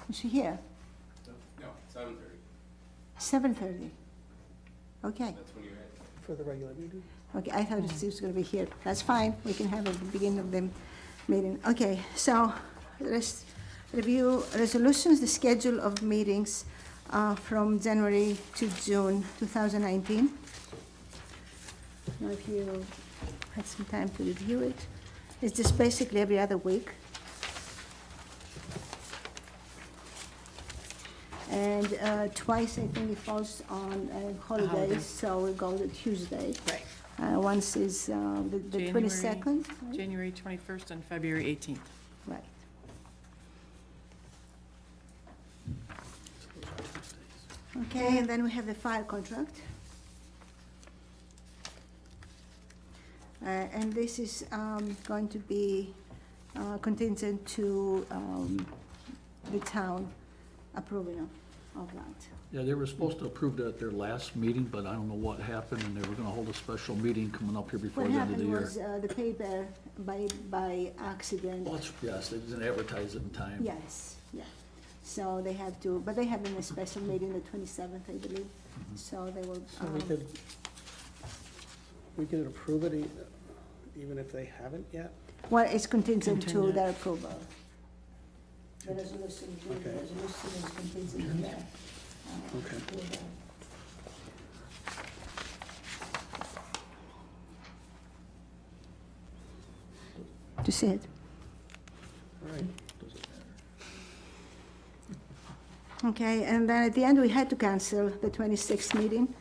Is she here? No, 7:30. 7:30. Okay. That's when you're at. For the regular meeting? Okay, I thought she was going to be here. That's fine. We can have it at the beginning of the meeting. Okay, so let's review resolutions, the schedule of meetings from January to June 2019. Now, if you had some time to review it, it's just basically every other week. And twice, I think it falls on holidays, holiday. so we go to Tuesday. Right. Once is the January- 22nd, right? January 21st and February 18th. Right. Okay, and then we have the fire contract. And this is going to be contingent to the town approving of that. Yeah, they were supposed to approve that at their last meeting, but I don't know what happened, and they were gonna hold a special meeting coming up here before What the end of the happened year. was the paper by accident. Well, yes, they didn't advertise it in time. Yes, yeah. So they have to, but they have a special meeting the 27th, I believe. So they will. So we could approve it even if they haven't yet? Well, it's contingent to Contingent. their approval. The resolution, the Okay. resolution is contingent to their. Okay. approval. To see it. All right. Okay, and then at the end, we had to cancel the 26th meeting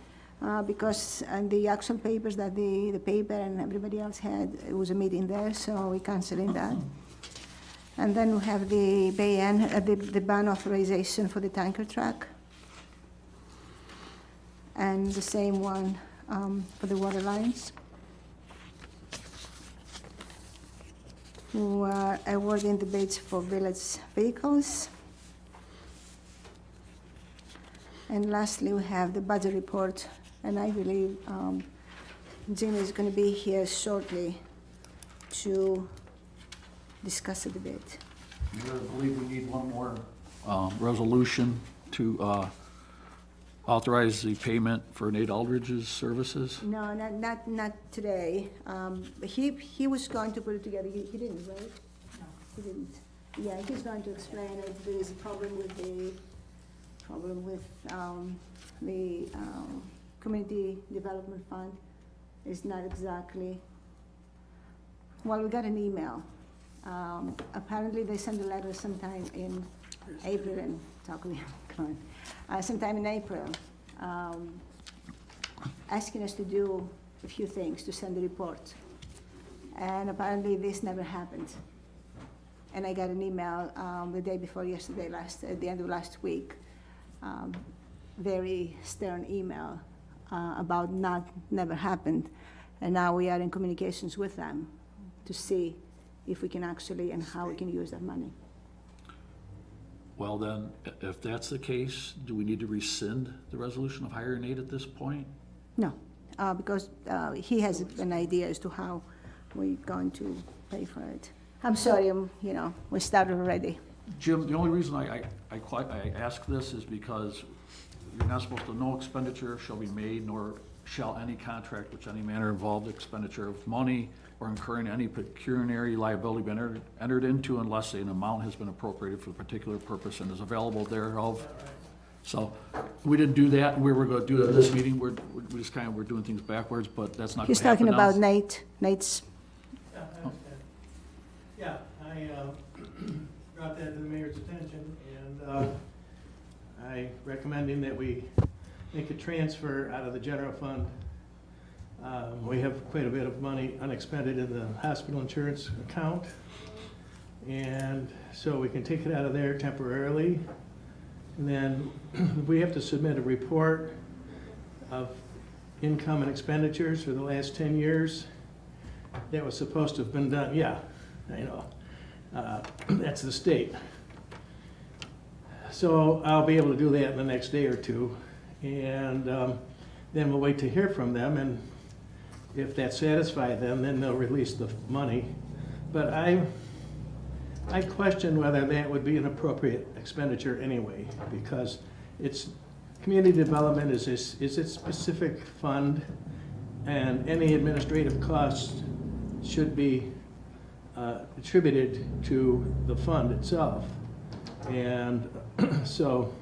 because the actual papers that the paper and everybody else had, it was a meeting there, so we canceling that. And then we have the the ban authorization for the tanker truck. And the same one for the water lines. We are awarding the bids for village vehicles. And lastly, we have the budget report, and I believe Jim is going to be here shortly to discuss it a bit. Mayor, I believe we need one more resolution to authorize the payment for Nate Aldridge's services. No, not today. He was going to put it together. He didn't, right? No. He didn't. Yeah, he's going to explain if there is a problem with the Community Development Fund. It's not exactly, well, we got an email. Apparently, they sent a letter sometime in April, and sometime in April, asking us to do a few things, to send a report. And apparently, this never happened. And I got an email the day before yesterday, at the end of last week, very stern email about never happened. And now we are in communications with them to see if we can actually, and how we can use that money. Well, then, if that's the case, do we need to rescind the resolution of hiring Nate at this point? No, because he has an idea as to how we're going to pay for it. I'm sorry, we started already. Jim, the only reason I ask this is because you're not supposed to, no expenditure shall be made, nor shall any contract which any manner involve the expenditure of money or incurring any pecuniary liability be entered into unless an amount has been appropriated for a particular purpose and is available thereof. So we didn't do that. We were gonna do that this meeting. We're just we're doing things backwards, but that's not He's gonna happen talking now. about Nate's, Yeah, I understand. Yeah, I brought that to the mayor's attention, and I recommending that we make a transfer out of the general fund. We have quite a bit of money unexpended in the hospital insurance account, and so we can take it out of there temporarily. And then we have to submit a report of income and expenditures for the last 10 years. That was supposed to have been done, yeah, I know. That's the state. So I'll be able to do that in the next day or two. And then we'll wait to hear from them, and if that satisfies them, then they'll release the money. But I question whether that would be an appropriate expenditure anyway, because it's, community development is its specific fund, and any administrative costs should be attributed to the fund itself. And so,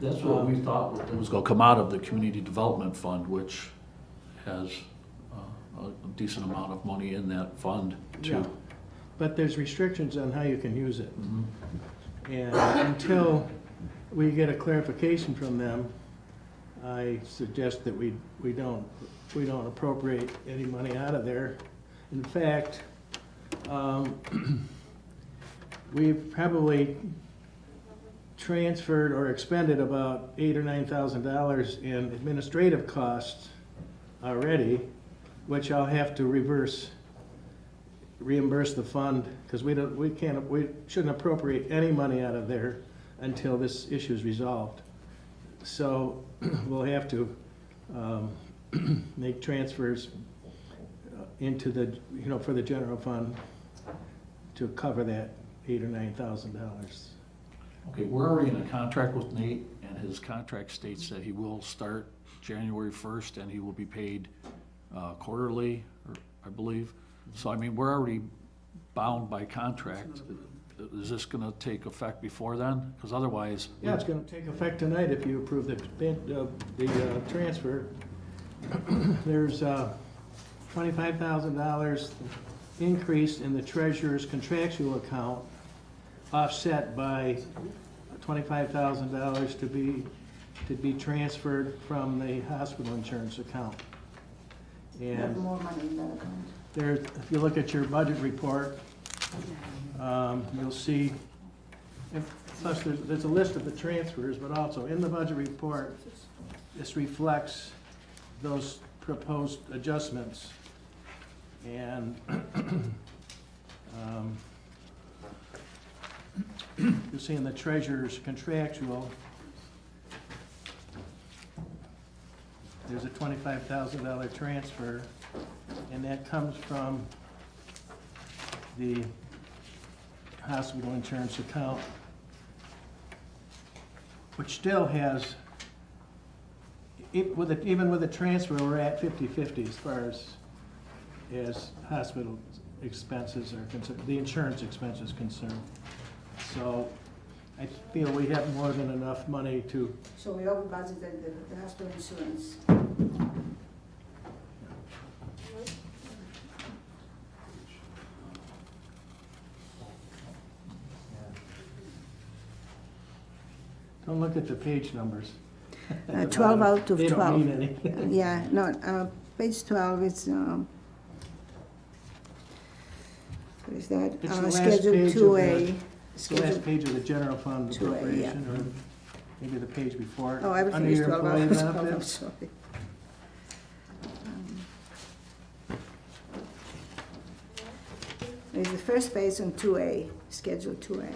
That's what we thought was gonna come out of the community development fund, which has a decent amount of money in that fund yeah, too. but there's restrictions on how you can use it. Mhm. And until we get a clarification from them, I suggest that we don't appropriate any money out of there. In fact, we've probably transferred or expended about $8,000 or $9,000 in administrative costs already, which I'll have to reimburse the fund, because we shouldn't appropriate any money out of there until this issue is resolved. So we'll have to make transfers into the, for the general fund to cover that $8,000 or $9,000. Okay, we're already in a contract with Nate, and his contract states that he will start January 1st, and he will be paid quarterly, or I believe. So, I mean, we're already bound by contract. Is this gonna take effect before then? Because otherwise. Yeah, it's gonna take effect tonight if you approve the transfer. There's $25,000 increase in the treasurer's contractual account, offset by $25,000 to be transferred from the hospital insurance account. We have And more money in that account. there, if you look at your budget report, you'll see, plus there's a list of the transfers, but also in the budget report, this reflects those proposed adjustments. And you'll see in the treasurer's contractual, there's a $25,000 transfer, and that comes from the hospital insurance account, which still has, even with the transfer, we're at 50-50 as far as hospital expenses are concerned, the insurance expense is concerned. So I feel we have more than enough money to, So we over budgeted the hospital insurance. don't look at the page numbers. 12 out of They 12. don't mean anything. Yeah, no, page 12 is, what is that? It's the last Schedule page of 2A. It's the last page of the general fund 2A, yeah. appropriation, or maybe the page before. Oh, everything Under is your 12 employee hours. Oh, I'm benefits. sorry. There's the first page on 2A, Schedule 2A.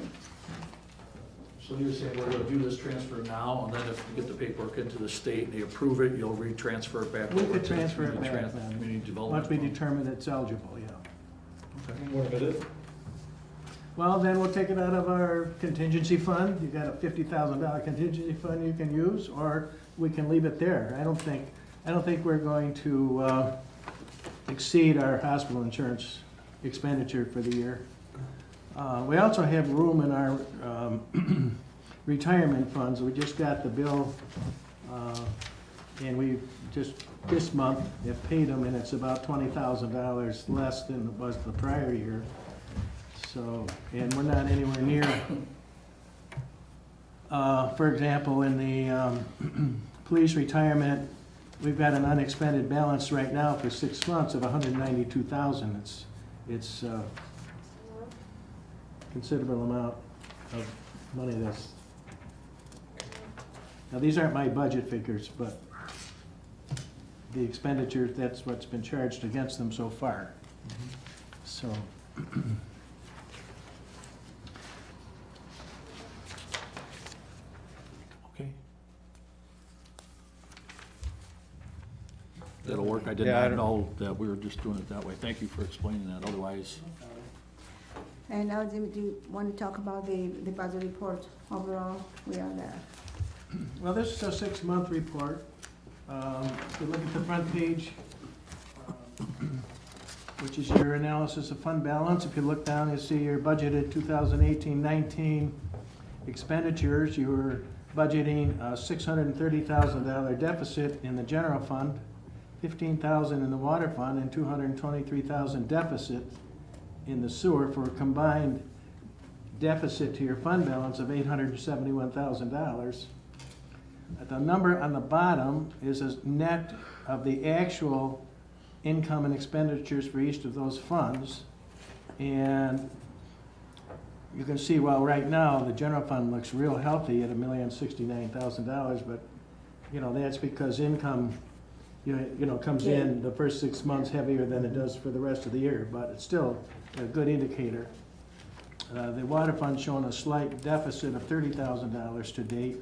So you're saying we're gonna do this transfer now, and then if you get the paperwork into the state and they approve it, you'll retransfer it back We over could to the transfer it community back then. community Once development we fund? determine it's eligible, yeah. What about it? Well, then we'll take it out of our contingency fund. You got a $50,000 contingency fund you can use, or we can leave it there. I don't think we're going to exceed our hospital insurance expenditure for the year. We also have room in our retirement funds. We just got the bill, and we just this month have paid them, and it's about $20,000 less than it was the prior year. So, and we're not anywhere near, for example, in the police retirement, we've got an unexpended balance right now for 6 months of $192,000. It's a considerable amount of money that's, now these aren't my budget figures, but the expenditure, that's what's been charged against them so far. So. Okay. That'll work. I did Yeah, I not don't- know that we were just doing it that way. Thank you for explaining that. Otherwise, And now, do you want to talk about the budget report overall? We are there. Well, this is a 6-month report. If you look at the front page, which is your analysis of fund balance, if you look down, you see your budgeted 2018-19 expenditures. You were budgeting a $630,000 deficit in the general fund, $15,000 in the water fund, and $223,000 deficit in the sewer, for a combined deficit to your fund balance of $871,000. The number on the bottom is a net of the actual income and expenditures for each of those funds. And you can see, well, right now, the general fund looks real healthy at $1,069,000, but, you know, that's because income, you know, comes in the first 6 months heavier than it does for the rest of the year, but it's still a good indicator. The water fund's showing a slight deficit of $30,000 to date.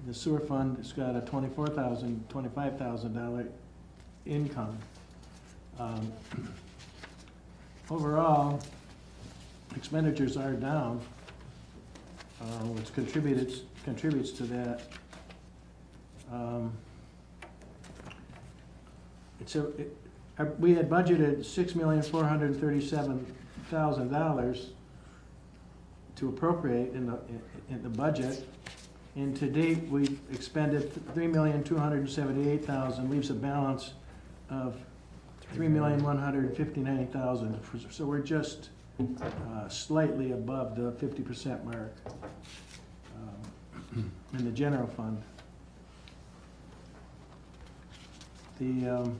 The sewer fund has got a $25,000 income. Overall, expenditures are down, which contributes to that. We had budgeted $6,437,000 to appropriate in the budget, and to date we expended $3,278,000, leaves a balance of $3,159,000. So we're just slightly above the 50% mark in the general fund. The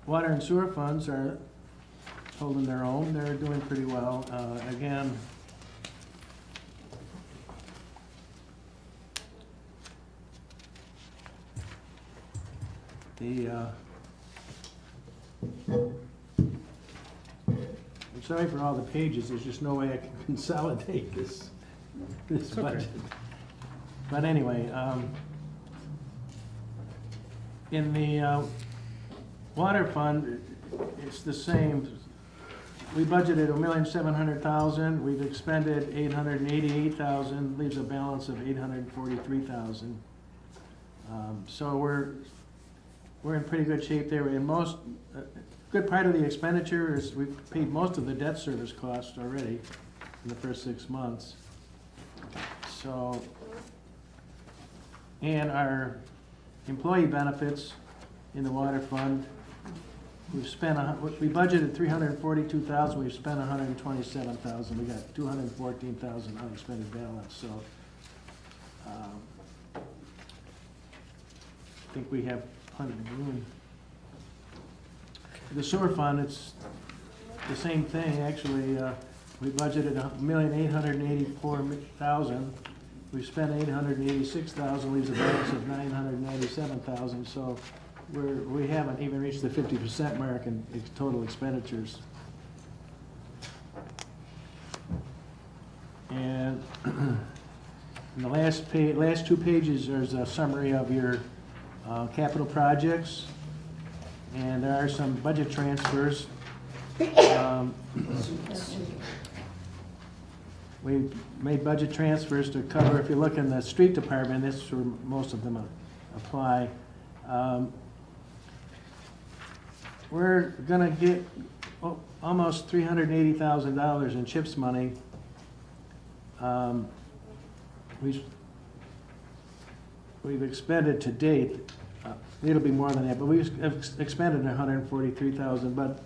water and sewer funds are holding their own. They're doing pretty well. Again, I'm sorry for all the pages. There's just no way I can consolidate this budget. But anyway, in the water fund, it's the same. We budgeted $1,700,000. We've expended $888,000. Leaves a balance of $843,000. So we're in pretty good shape there. And good part of the expenditure is we've paid most of the debt service costs already in the first 6 months. So, and our employee benefits in the water fund, we budgeted $342,000. We've spent $127,000. We got $214,000 unexpended balance. So, I think we have plenty of room. The sewer fund, it's the same thing, actually. We budgeted $1,884,000. We spent $886,000, leaves a balance of $997,000. So we haven't even reached the 50% mark in total expenditures. And in the last two pages, there's a summary of your capital projects, and there are some budget transfers. We've made budget transfers to cover, if you look in the street department, this is where most of them apply. We're gonna get almost $380,000 in CHIPS money. We've expended to date, it'll be more than that, but we've expended $143,000, but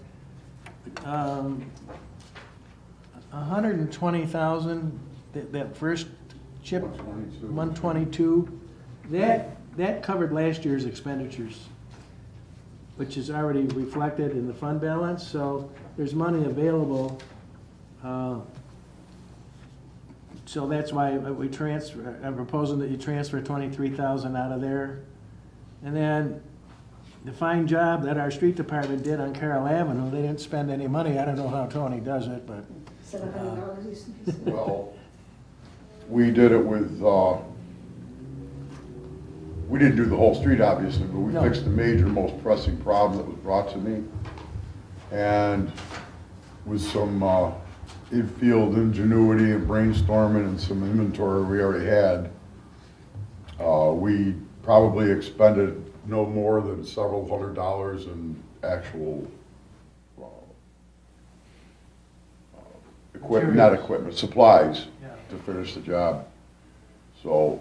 $120,000, that first chip, 122, that covered last year's expenditures, which is already reflected in the fund balance. So there's money available. So that's why I'm proposing that you transfer $23,000 out of there. And then the fine job that our street department did on Carroll Avenue, they didn't spend any money. I don't know how Tony does it, but. $700. Well, we did it with, we didn't do the whole street, obviously, but we No. fixed the major, most pressing problem that was brought to me. And with some in-field ingenuity and brainstorming and some inventory we already had, we probably expended no more than several $100s in actual not equipment, supplies Yeah. to finish the job. So,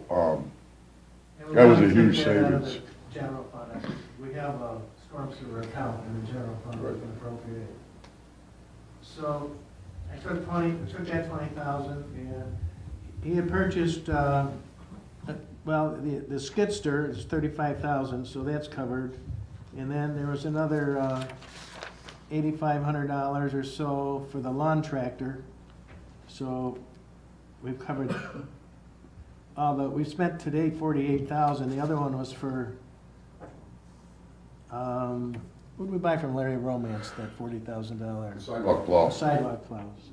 And we That was a wanna take huge that out of savings. the general fund. We have a storm sewer account in the general fund we Right. can appropriate. So I took that 20,000 and he had purchased, well, the skidster is 35,000, so that's covered. And then there was another $8,500 or so for the lawn tractor. So we've covered we spent today 48,000. The other one was for, what did we buy from Larry Romance, that $40,000? sidewalk plow. Sidewalk plows.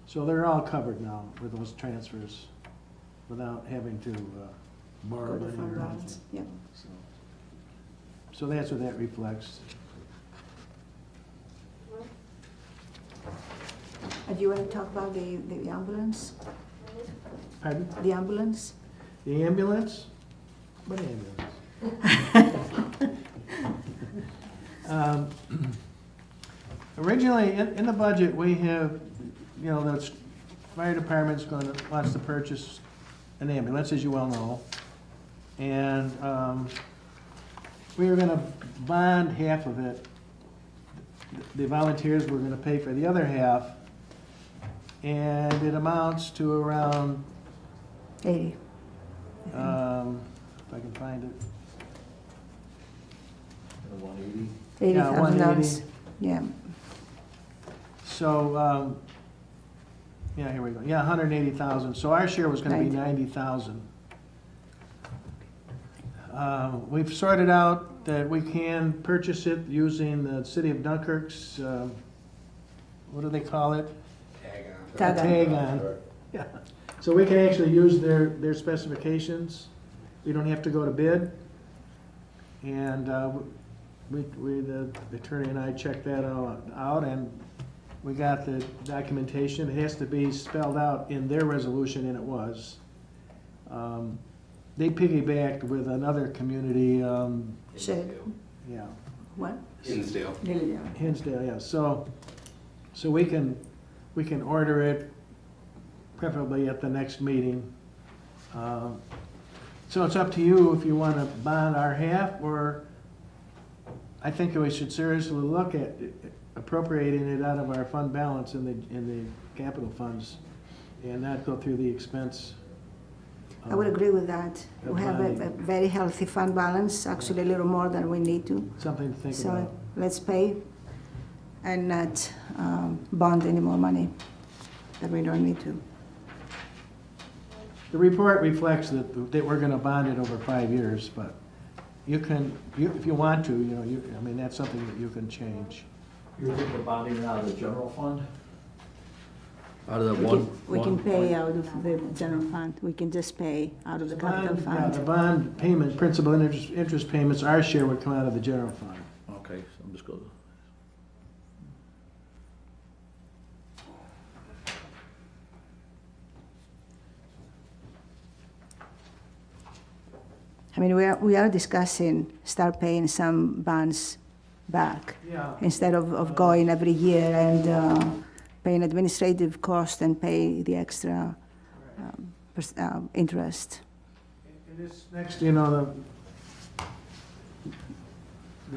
So they're all covered now with those transfers without having to borrow Go to money fund or balance, anything. yeah. So that's what that reflects. Do you want to talk about the ambulance? Pardon? The ambulance? The ambulance? What ambulance? Originally, in the budget, we have, the fire department's wants to purchase an ambulance, as you well know. And we were gonna bond half of it. The volunteers were gonna pay for the other half. And it amounts to around, 80. if I can find it. Yeah, $80,000. Yeah. So, yeah, here we go. Yeah, 180,000. So our share was gonna be Right. 90,000. We've sorted out that we can purchase it using the city of Dunkirk's, what do they call it? Tag on. Tag on. Tag on. Yeah. So we can actually use their specifications. We don't have to go to bid. And the attorney and I checked that all out, and we got the documentation. It has to be spelled out in their resolution, and it was. They piggybacked with another community, Shed. yeah, What? Hinsdale. Lilydale. Hinsdale, yeah. So we can order it preferably at the next meeting. So it's up to you if you want to bond our half, or I think we should seriously look at appropriating it out of our fund balance in the capital funds and not go through the expense. I would agree with that. of We have a bonding. very healthy fund balance, actually a little more than we need to. Something to think So about. let's pay and not bond any more money that we don't need to. The report reflects that we're gonna bond it over 5 years, but you can, if you want to, I mean, that's something that you can change. You're thinking of bonding it out of the general fund? Out of that We can pay out of the general fund. We can just pay out of the capital Yeah, the fund. bond payment, principal and interest payments, our share would come out of the general fund. Okay, so I'm just going. I mean, we are discussing start paying some bonds back Yeah. instead of going every year and paying administrative cost and pay the extra interest. And this next, the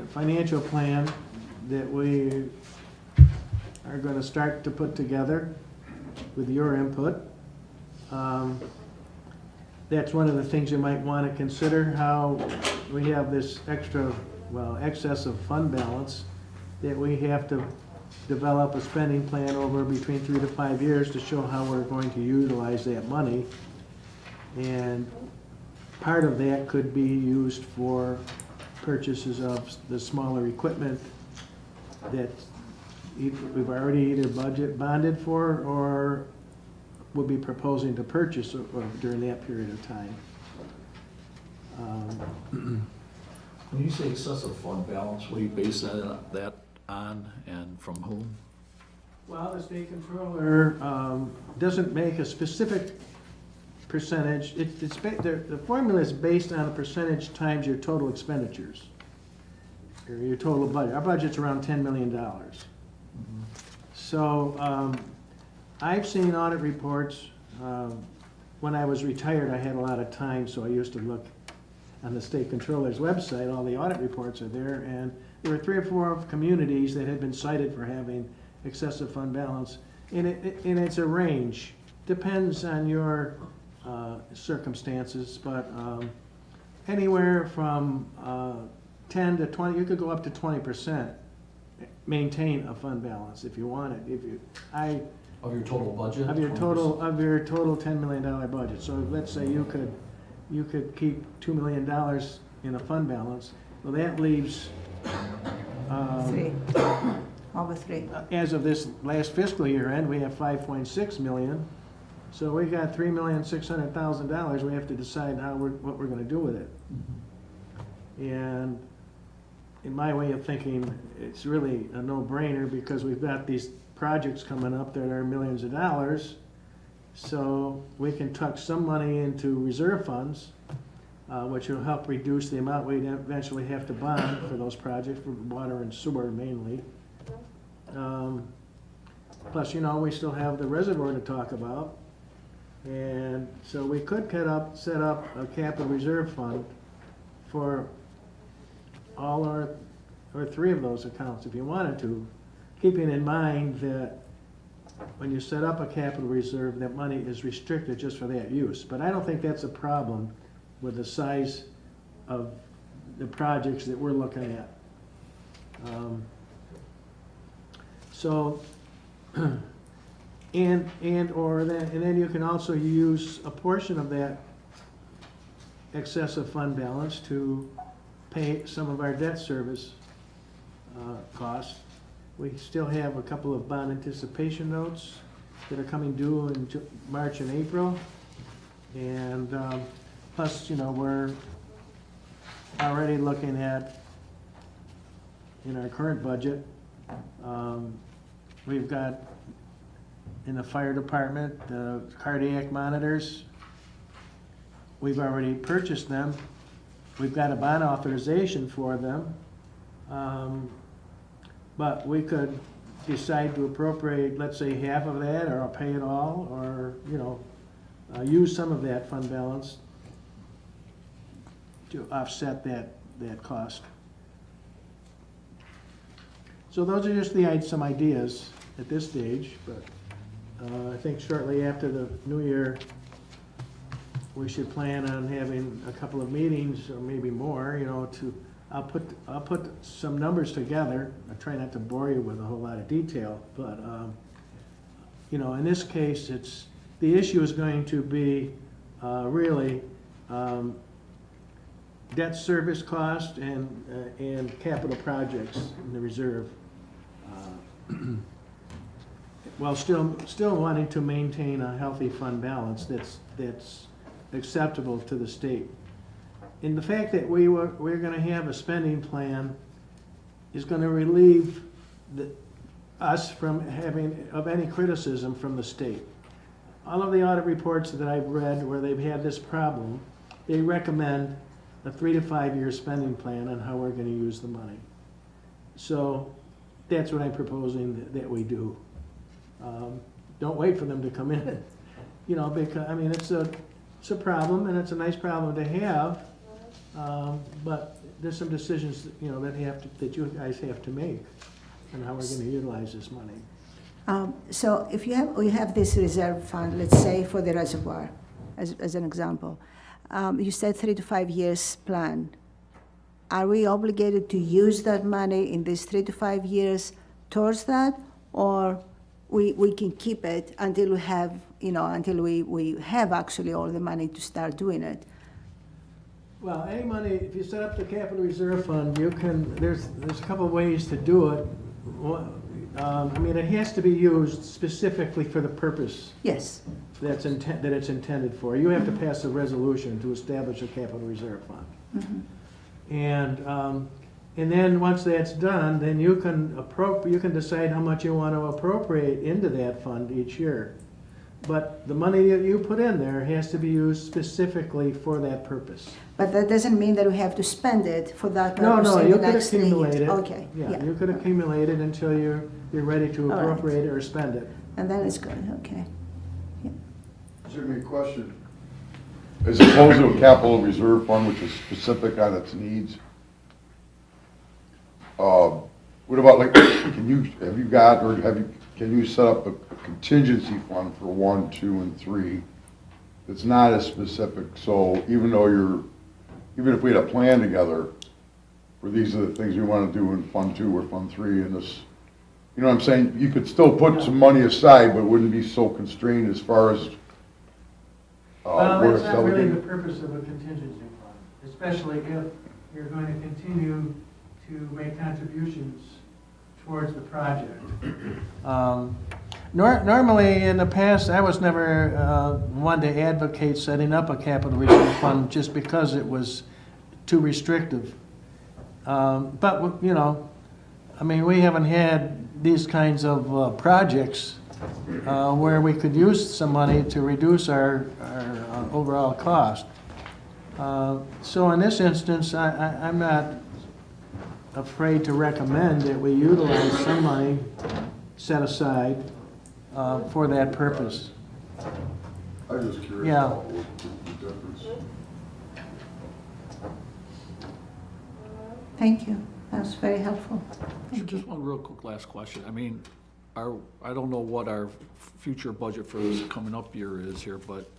financial plan that we are gonna start to put together with your input. That's one of the things you might wanna consider, how we have this excess of fund balance, that we have to develop a spending plan over between 3 to 5 years to show how we're going to utilize that money. And part of that could be used for purchases of the smaller equipment that we've already either bonded for or will be proposing to purchase during that period of time. When you say excessive fund balance, what do you base that on and from whom? Well, the state controller doesn't make a specific percentage. The formula is based on a percentage times your total expenditures, or your total budget. Our budget's around $10 million. So I've seen audit reports. When I was retired, I had a lot of time, so I used to look on the state controller's website. All the audit reports are there, and there were 3 or 4 communities that had been cited for having excessive fund balance, and it's a range. Depends on your circumstances, but anywhere from 10 to 20, you could go up to 20%. Maintain a fund balance if you want it. Of your total budget? Of your total $10 million budget. So let's say you could keep $2 million in a fund balance. Well, that leaves 3, over 3. as of this last fiscal year end, we have 5.6 million. So we got $3,600,000. We have to decide what we're going to do with it. And in my way of thinking, it's really a no-brainer because we've got these projects coming up that are millions of dollars. So we can tuck some money into reserve funds, which will help reduce the amount we eventually have to bond for those projects, for water and sewer mainly. Plus, we still have the reservoir to talk about. And so we could set up a capital reserve fund for all or 3 of those accounts if you wanted to, keeping in mind that when you set up a capital reserve, that money is restricted just for that use. But I don't think that's a problem with the size of the projects that we're looking at. And then you can also use a portion of that excessive fund balance to pay some of our debt service costs. We still have a couple of bond anticipation notes that are coming due in March and April. And plus, we're already looking at, in our current budget, we've got in the fire department, the cardiac monitors. We've already purchased them. We've got a bond authorization for them. But we could decide to appropriate, let's say, half of that, or pay it all, or, use some of that fund balance to offset that cost. So those are just some ideas at this stage, but I think shortly after the new year, we should plan on having a couple of meetings, or maybe more, I'll put some numbers together. I try not to bore you with a whole lot of detail, but, in this case, the issue is going to be really debt service cost and capital projects in the reserve. While still wanting to maintain a healthy fund balance that's acceptable to the state. And the fact that we're going to have a spending plan is going to relieve us from having any criticism from the state. All of the audit reports that I've read where they've had this problem, they recommend a 3 to 5 year spending plan on how we're going to use the money. So that's what I'm proposing that we do. Don't wait for them to come in, because it's a problem, and it's a nice problem to have. But there's some decisions, that you guys have to make on how we're going to utilize this money. So if we have this reserve fund, let's say for the reservoir, as an example, you said 3 to 5 years plan. Are we obligated to use that money in these 3 to 5 years towards that, or we can keep it until we have, until we have actually all the money to start doing it? Well, any money, if you set up the capital reserve fund, there's a couple of ways to do it. It has to be used specifically for the purpose Yes. that it's intended for. You have to pass a resolution to establish a capital reserve fund. Mm-hmm. And And then, once that's done, then you can decide how much you want to appropriate into that fund each year. But the money that you put in there has to be used specifically for that purpose. But that doesn't mean that we have to spend it for that No, purpose no, in you the could next 3 accumulate years. it. Okay, Yeah, yeah. you could accumulate it until you're ready to All right. appropriate it or spend it. And then it's good, okay. Jimmy, a question. As opposed to a capital reserve fund, which is specific on its needs, what about like, can you set up a contingency fund for 1, 2, and 3 that's not as specific? So even if we had a plan together, where these are the things we want to do in Fund 2 or Fund 3 and this, you know what I'm saying? You could still put some money aside, but it wouldn't be so constrained as far as Well, where that's it's not really the delegated. purpose of a contingency fund, especially if you're going to continue to make contributions towards the project. Normally, in the past, I was never one to advocate setting up a capital reserve fund just because it was too restrictive. But, you know, I mean, we haven't had these kinds of projects where we could use some money to reduce our overall cost. So in this instance, I'm not afraid to recommend that we utilize some money set aside for that purpose. I'm just curious Yeah. about the difference. Thank you, that was very helpful. Thank you. Just one real quick last question. I mean, I don't know what our future budget for this coming up year is here, but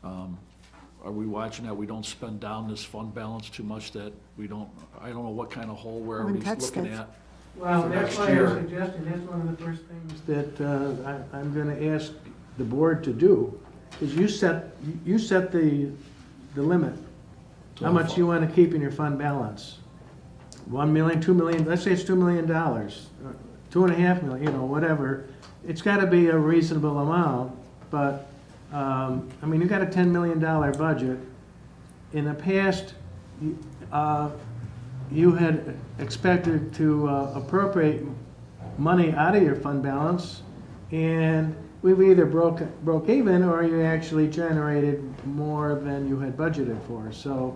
are we watching that we don't spend down this fund balance too much, that we don't, I don't know what kind of hole we're Haven't already touched looking it. at. Well, For that's next why I was year. suggesting, that's one of the first things that I'm gonna ask the board to do, is you set the limit, To how the much fund. you wanna keep in your fund balance. 1 million, 2 million, let's say it's $2 million, 2.5 million, you know, whatever. It's gotta be a reasonable amount, but, I mean, you got a $10 million budget. In the past, you had expected to appropriate money out of your fund balance, and we've either broke even, or you actually generated more than you had budgeted for, so,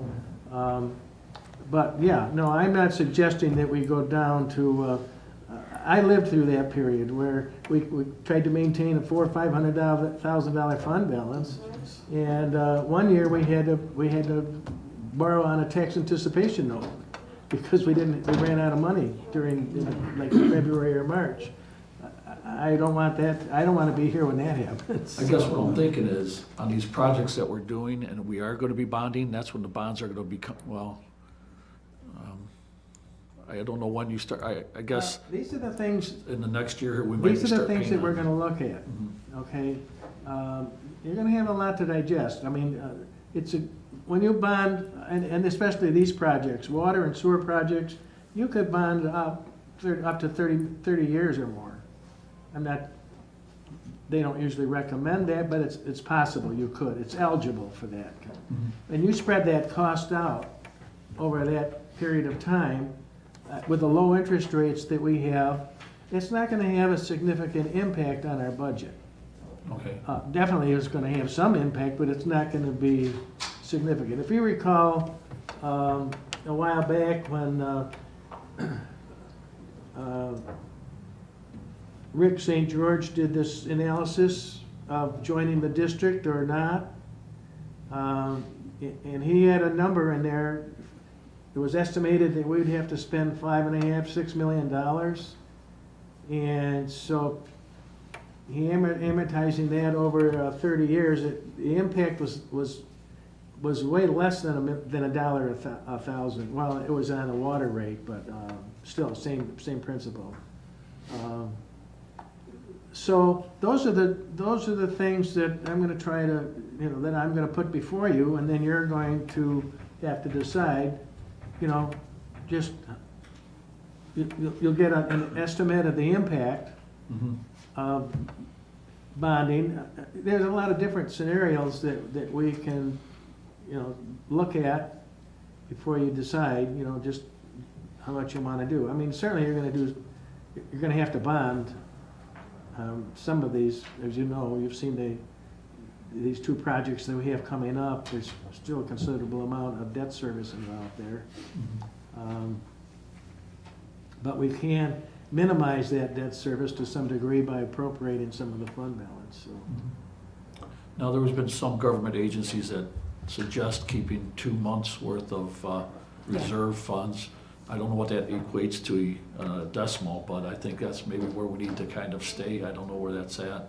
but yeah, no, I'm not suggesting that we go down to, I lived through that period where we tried to maintain a $400,000 or $500,000 fund balance, and one year we had to borrow on a tax anticipation note because we ran out of money during like February or March. I don't want that. I don't want to be here when that happens. I guess what I'm thinking is, on these projects that we're doing, and we are gonna be bonding, that's when the bonds are gonna become, well, I don't know when you start, I guess These are the things. in the next year, we might be These are the start things paying that we're on. gonna look at, okay? You're gonna have a lot to digest. I mean, when you bond, and especially these projects, water and sewer projects, you could bond up to 30 years or more. They don't usually recommend that, but it's possible you could. It's eligible for that. And you spread that cost out over that period of time, with the low interest rates that we have, it's not gonna have a significant impact on our budget. Okay, Definitely it's gonna have some impact, but it's not gonna be significant. If you recall, a while back when Rick St. George did this analysis of joining the district or not, and he had a number in there. It was estimated that we'd have to spend $5.5–6 million, and so he amortizing that over 30 years. The impact was way less than a dollar a thousand. Well, it was on a water rate, but still same principle. So those are the things that I'm going to try to, that I'm going to put before you, and then you're going to have to decide. Just you'll get an estimate of the impact of bonding. There's a lot of different scenarios that we can, look at before you decide, just how much you want to do. I mean, certainly you're going to have to bond some of these, as you know, you've seen these two projects that we have coming up, there's still a considerable amount of debt service involved there. But we can minimize that debt service to some degree by appropriating some of the fund balance, so. Now, there has been some government agencies that suggest keeping 2 months' worth of reserve funds. I don't know what that equates to decimal, but I think that's maybe where we need to kind of stay. I don't know where that's at.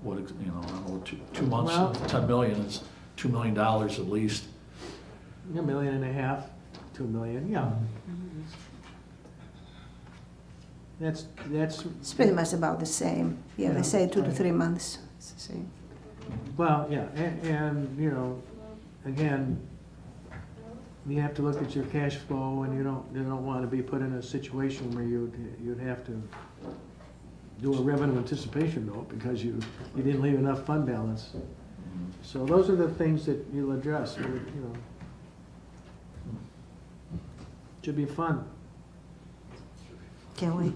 What, you know, I don't know, 2 months, Well- 10 million is $2 million at least. $1.5 million, $2 million, yeah. That's. It's pretty much about the same. Yeah, they say 2 to 3 months. It's the same. Well, yeah, and, you know, again, you have to look at your cash flow, and you don't want to be put in a situation where you'd have to do a revenue anticipation note because you didn't leave enough fund balance. So those are the things that you'll address, you know. Should be fun. Can't wait.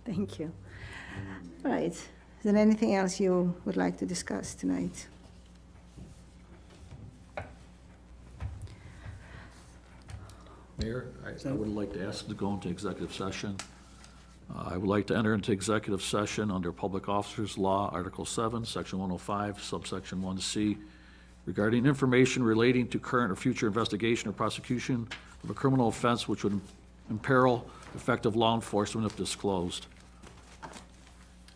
Thank you. All right. Is there anything else you would like to discuss tonight? Mayor, I would like to ask to go into executive session. I would like to enter into executive session under Public Officers Law, Article 7, Section 105, subsection 1C, regarding information relating to current or future investigation or prosecution of a criminal offense which would imperil effective law enforcement if disclosed.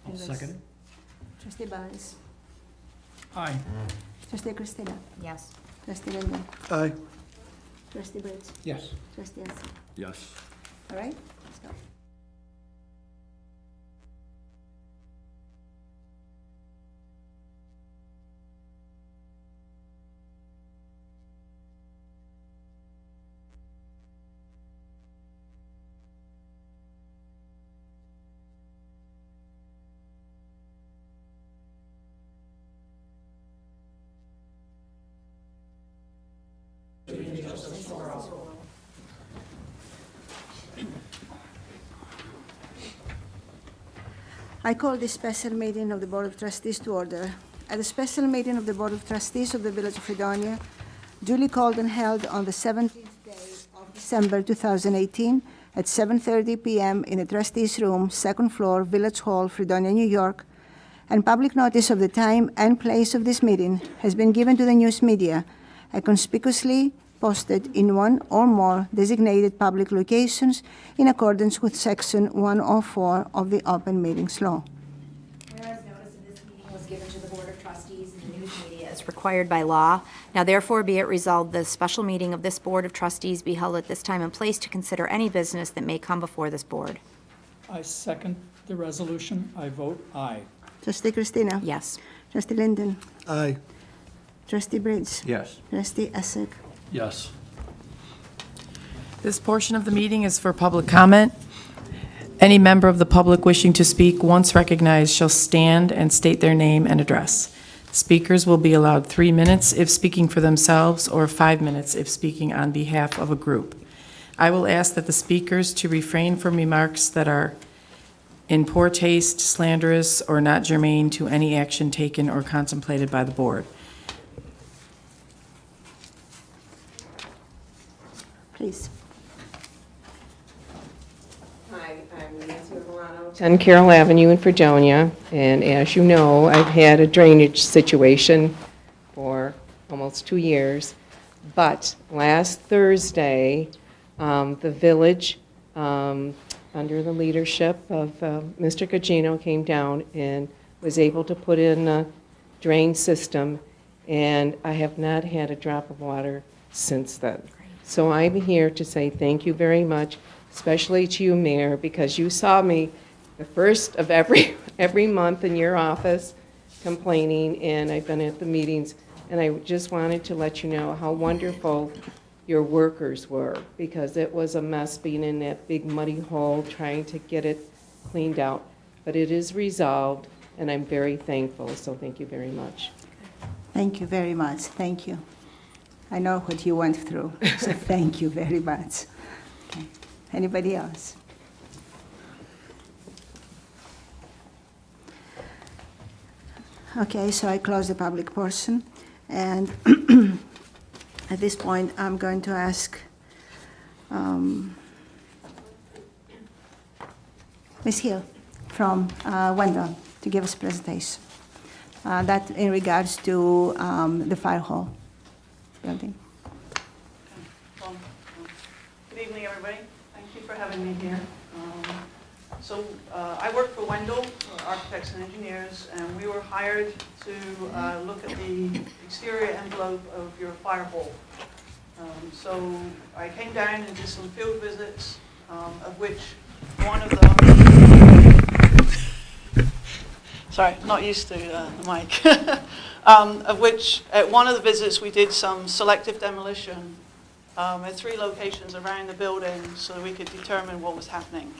I'll second it. Trustee Barnes. Aye. Trustee Christina. Yes. Trustee Linden. Aye. Trustee Bridge. Yes. Trustee Esser. Yes. All right? Let's go. I call this special meeting of the Board of Trustees to order. At the special meeting of the Board of Trustees of the Village of Fredonia, duly called and held on the 17th day of December 2018 at 7:30 p.m. in the Trustees' Room, 2nd floor, Village Hall, Fredonia, New York, and public notice of the time and place of this meeting has been given to the news media and conspicuously posted in one or more designated public locations in accordance with Section 104 of the Open Meetings Law. Whereas notice of this meeting was given to the Board of Trustees and the news media as required by law, now therefore be it resolved the special meeting of this Board of Trustees be held at this time and place to consider any business that may come before this board. I second the resolution. I vote aye. Trustee Christina? Yes. Trustee Linden? Aye. Trustee Bridge? Yes. Trustee Esser? Yes. This portion of the meeting is for public comment. Any member of the public wishing to speak, once recognized, shall stand and state their name and address. Speakers will be allowed 3 minutes if speaking for themselves or 5 minutes if speaking on behalf of a group. I will ask that the speakers to refrain from remarks that are in poor taste, slanderous, or not germane to any action taken or contemplated by the board. Please. Hi, I'm Nancy Milano, 10 Carroll Avenue in Fredonia, and as you know, I've had a drainage situation for almost 2 years, but last Thursday, the village, under the leadership of Mr. Gugino, came down and was able to put in a drain system, and I have not had a drop of water since then. So I'm here to say thank you very much, especially to you, Mayor, because you saw me the first of every month in your office complaining, and I've been at the meetings, and I just wanted to let you know how wonderful your workers were, because it was a mess being in that big muddy hole trying to get it cleaned out. But it is resolved, and I'm very thankful, so thank you very much. Thank you very much. Thank you. I know what you went through, so thank you very much. Okay. Anybody else? Okay, so I close the public portion, and at this point, I'm going to ask Ms. Hill from Wendell to give us a presentation. That in regards to the fire hall building. Well, good evening, everybody. Thank you for having me here. I work for Wendell, Architects and Engineers, and we were hired to look at the exterior envelope of your fire hall. So I came down and did some field visits, of which one of them, sorry, not used to the mic, of which at one of the visits we did some selective demolition at 3 locations around the building so that we could determine what was happening.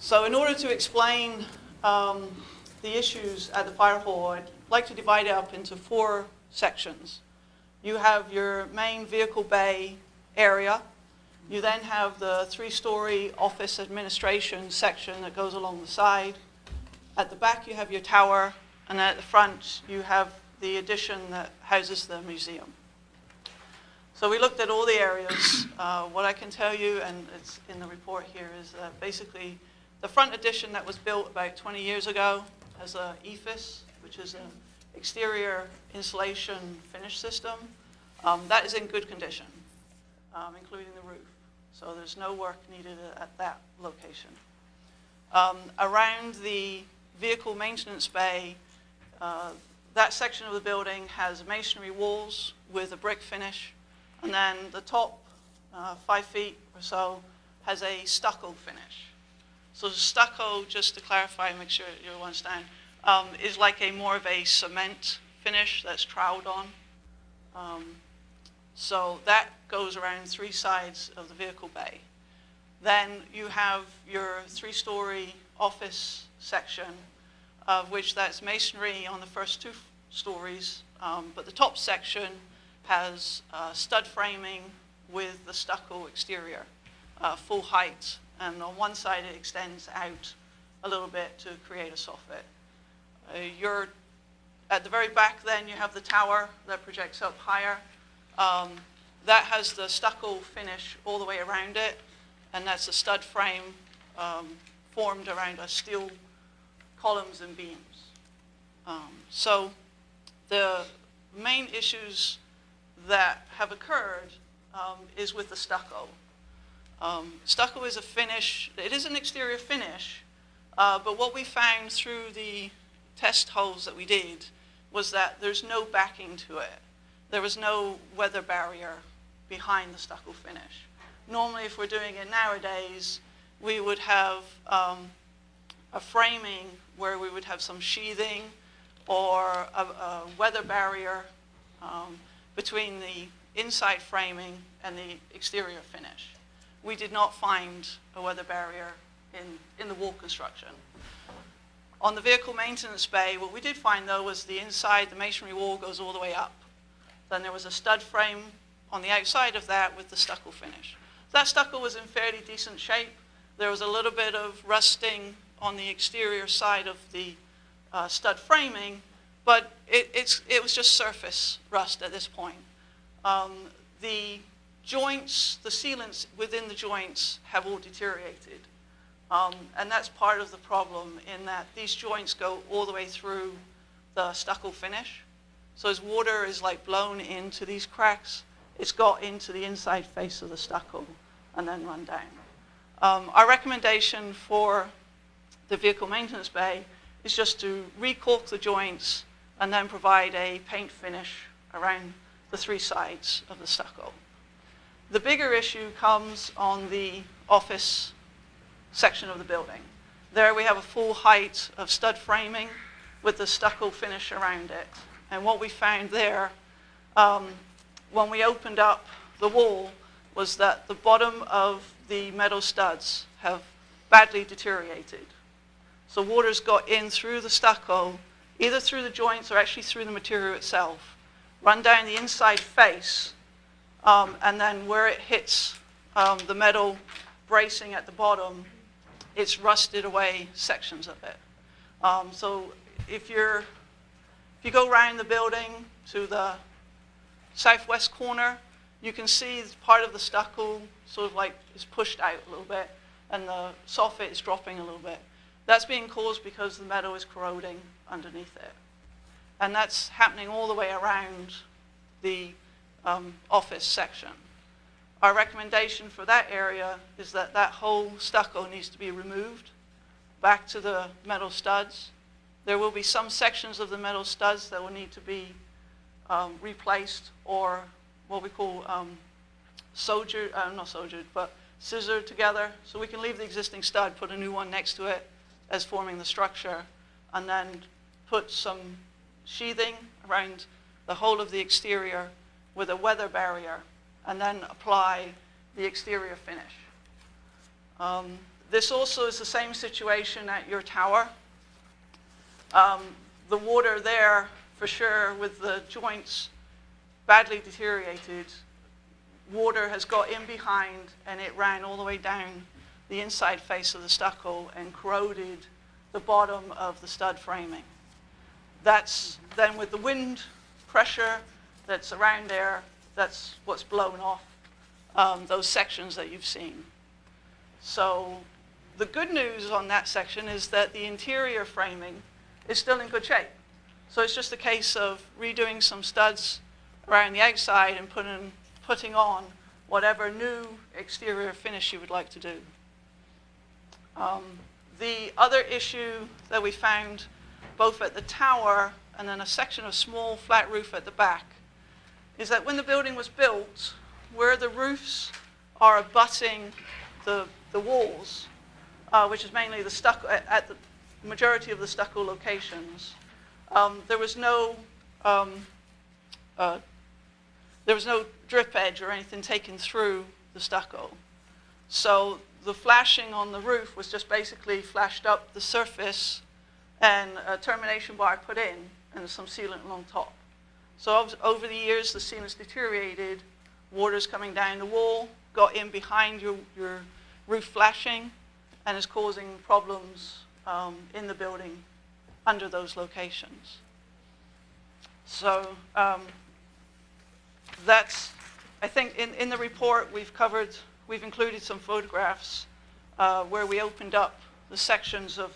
So in order to explain the issues at the fire hall, I'd like to divide it up into 4 sections. You have your main vehicle bay area. You then have the 3-story office administration section that goes along the side. At the back you have your tower, and at the front you have the addition that houses the museum. So we looked at all the areas. What I can tell you, and it's in the report here, is that basically the front addition that was built about 20 years ago has a EFIS, which is an exterior insulation finish system. That is in good condition, including the roof. So there's no work needed at that location. Around the vehicle maintenance bay, that section of the building has masonry walls with a brick finish, and then the top 5 feet or so has a stucco finish. So the stucco, just to clarify and make sure you understand, is like more of a cement finish that's troweled on. So that goes around 3 sides of the vehicle bay. Then you have your 3-story office section, of which that's masonry on the first 2 stories, but the top section has stud framing with the stucco exterior, full height, and on one side it extends out a little bit to create a soffit. At the very back then you have the tower that projects up higher. That has the stucco finish all the way around it, and that's a stud frame formed around steel columns and beams. So the main issues that have occurred is with the stucco. Stucco is a finish, it is an exterior finish, but what we found through the test holes that we did was that there's no backing to it. There was no weather barrier behind the stucco finish. Normally, if we're doing it nowadays, we would have a framing where we would have some sheathing or a weather barrier between the inside framing and the exterior finish. We did not find a weather barrier in the wall construction. On the vehicle maintenance bay, what we did find, though, was the inside, the masonry wall goes all the way up. Then there was a stud frame on the outside of that with the stucco finish. That stucco was in fairly decent shape. There was a little bit of rusting on the exterior side of the stud framing, but it was just surface rust at this point. The joints, the sealants within the joints have all deteriorated. And that's part of the problem, in that these joints go all the way through the stucco finish. So as water is blown into these cracks, it's got into the inside face of the stucco and then run down. Our recommendation for the vehicle maintenance bay is just to re-caulk the joints and then provide a paint finish around the 3 sides of the stucco. The bigger issue comes on the office section of the building. There we have a full height of stud framing with the stucco finish around it. And what we found there, when we opened up the wall, was that the bottom of the metal studs have badly deteriorated. So water's got in through the stucco, either through the joints or actually through the material itself, run down the inside face, and then where it hits the metal bracing at the bottom, it's rusted away sections of it. So if you go around the building to the southwest corner, you can see part of the stucco sort of like is pushed out a little bit, and the soffit is dropping a little bit. That's being caused because the metal is corroding underneath it. And that's happening all the way around the office section. Our recommendation for that area is that that whole stucco needs to be removed back to the metal studs. There will be some sections of the metal studs that will need to be replaced, or what we call not soldered, but scissored together. So we can leave the existing stud, put a new one next to it as forming the structure, and then put some sheathing around the whole of the exterior with a weather barrier, and then apply the exterior finish. This also is the same situation at your tower. The water there, for sure, with the joints badly deteriorated, water has got in behind and it ran all the way down the inside face of the stucco and corroded the bottom of the stud framing. That's then with the wind pressure that's around there, that's what's blown off those sections that you've seen. So the good news on that section is that the interior framing is still in good shape. So it's just a case of redoing some studs around the outside and putting on whatever new exterior finish you would like to do. The other issue that we found both at the tower and then a section of small flat roof at the back is that when the building was built, where the roofs are abutting the walls, which is mainly the stucco at the majority of the stucco locations, there was no drip edge or anything taken through the stucco. So the flashing on the roof was just basically flashed up the surface and a termination bar put in and some sealant along top. So over the years, the sealant's deteriorated, water's coming down the wall, got in behind your roof flashing, and is causing problems in the building under those locations. So that's, I think in the report we've included some photographs where we opened up the sections of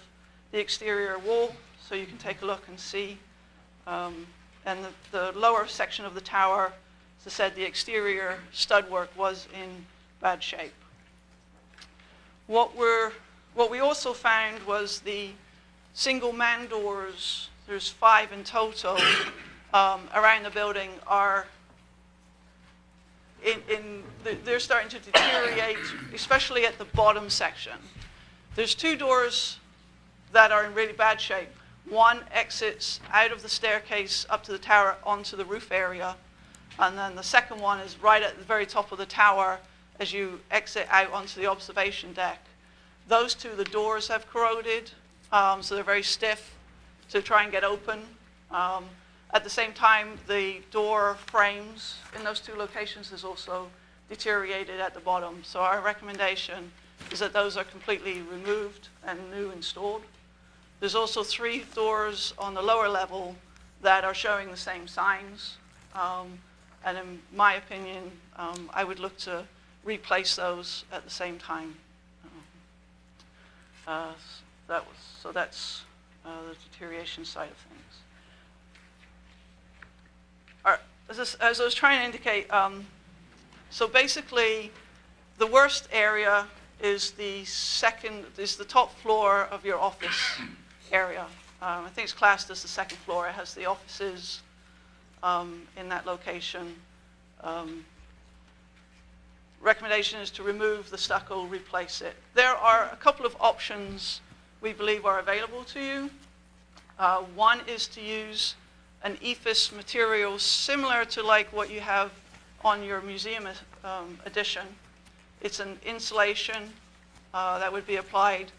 the exterior wall, so you can take a look and see. And the lower section of the tower, as I said, the exterior stud work was in bad shape. What we also found was the single man doors, there's 5 in total, around the building are they're starting to deteriorate, especially at the bottom section. There's 2 doors that are in really bad shape. One exits out of the staircase up to the tower onto the roof area, and then the second one is right at the very top of the tower as you exit out onto the observation deck. Those 2, the doors have corroded, so they're very stiff to try and get open. At the same time, the door frames in those 2 locations is also deteriorated at the bottom. So our recommendation is that those are completely removed and new installed. There's also 3 doors on the lower level that are showing the same signs. And in my opinion, I would look to replace those at the same time. So that's the deterioration side of things. As I was trying to indicate, so basically the worst area is the top floor of your office area. I think it's classed as the second floor. It has the offices in that location. Recommendation is to remove the stucco, replace it. There are a couple of options we believe are available to you. One is to use an ephes material similar to like what you have on your museum edition. It's an insulation that would be applied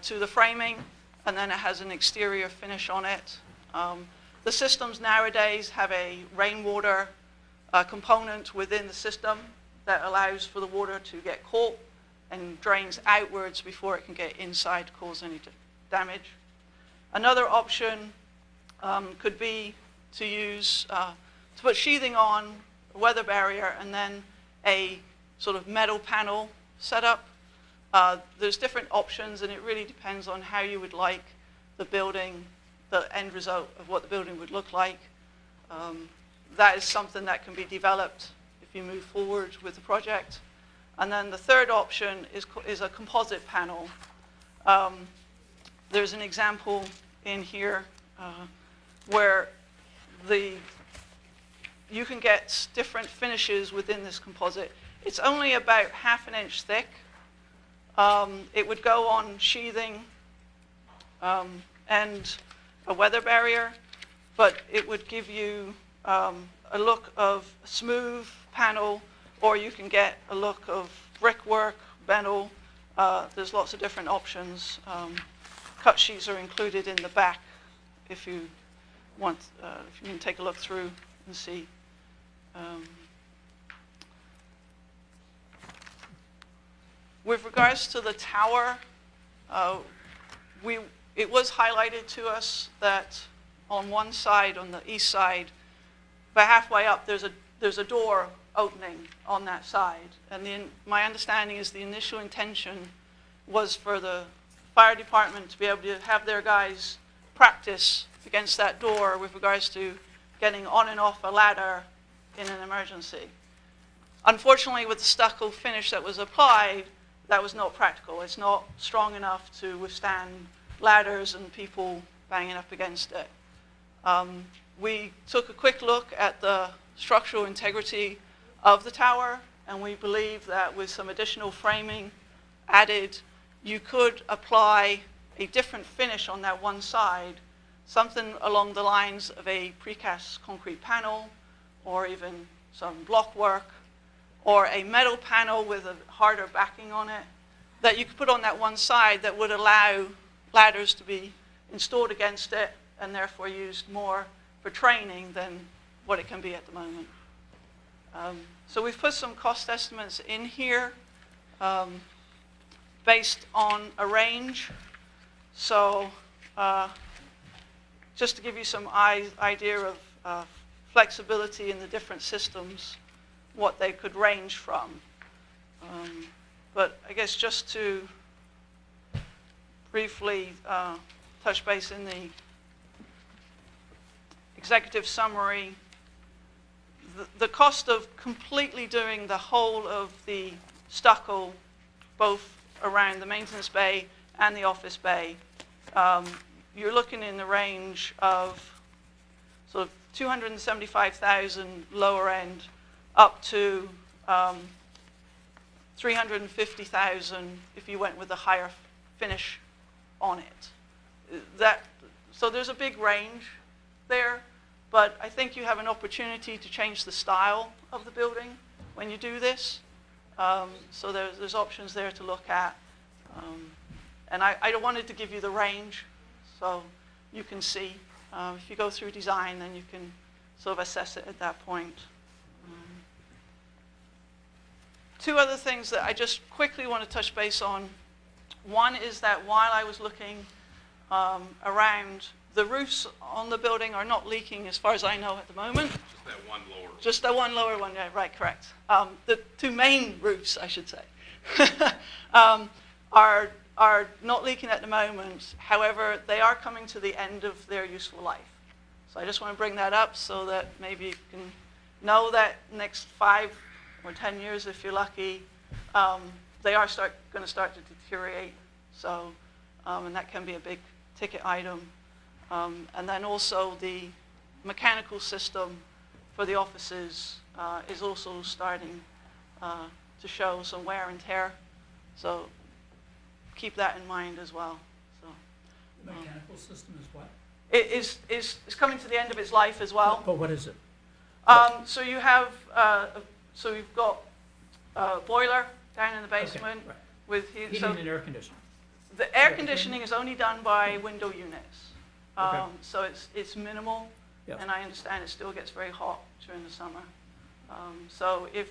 to the framing, and then it has an exterior finish on it. The systems nowadays have a rainwater component within the system that allows for the water to get caught and drains outwards before it can get inside to cause any damage. Another option could be to use, to put sheathing on, a weather barrier, and then a sort of metal panel setup. There's different options, and it really depends on how you would like the building, the end result of what the building would look like. That is something that can be developed if you move forward with the project. And then the third option is a composite panel. There's an example in here where you can get different finishes within this composite. It's only about 1/2 inch thick. It would go on sheathing and a weather barrier, but it would give you a look of a smooth panel, or you can get a look of brickwork, metal. There's lots of different options. Cut sheets are included in the back if you want, if you can take a look through and see. With regards to the tower, it was highlighted to us that on one side, on the east side, about halfway up, there's a door opening on that side. And my understanding is the initial intention was for the fire department to be able to have their guys practice against that door with regards to getting on and off a ladder in an emergency. Unfortunately, with the stucco finish that was applied, that was not practical. It's not strong enough to withstand ladders and people banging up against it. We took a quick look at the structural integrity of the tower, and we believe that with some additional framing added, you could apply a different finish on that one side, something along the lines of a precast concrete panel, or even some block work, or a metal panel with a harder backing on it, that you could put on that one side that would allow ladders to be installed against it and therefore used more for training than what it can be at the moment. So we've put some cost estimates in here based on a range. So just to give you some idea of flexibility in the different systems, what they could range from. But I guess just to briefly touch base in the executive summary, the cost of completely doing the whole of the stucco, both around the maintenance bay and the office bay, you're looking in the range of sort of $275,000 lower end up to $350,000 if you went with a higher finish on it. So there's a big range there, but I think you have an opportunity to change the style of the building when you do this. So there's options there to look at. And I wanted to give you the range so you can see. If you go through design, then you can sort of assess it at that point. Two other things that I just quickly want to touch base on. One is that while I was looking around, the roofs on the building are not leaking as far as I know at the moment. Just that one lower. Just the one lower one, yeah, right, correct. The two main roofs, I should say, are not leaking at the moment. However, they are coming to the end of their useful life. So I just want to bring that up so that maybe you can know that next 5 or 10 years, if you're lucky, they are going to start to deteriorate. So, and that can be a big ticket item. And then also the mechanical system for the offices is also starting to show some wear and tear. So keep that in mind as well. So, The mechanical system is what? it is coming to the end of its life as well. But what is it? So you have, so you've got a boiler down in the basement Okay, right. with heat. Heating So and air conditioning. the air conditioning is only done by window units. Okay. So it's minimal. Yes. And I understand it still gets very hot during the summer. So if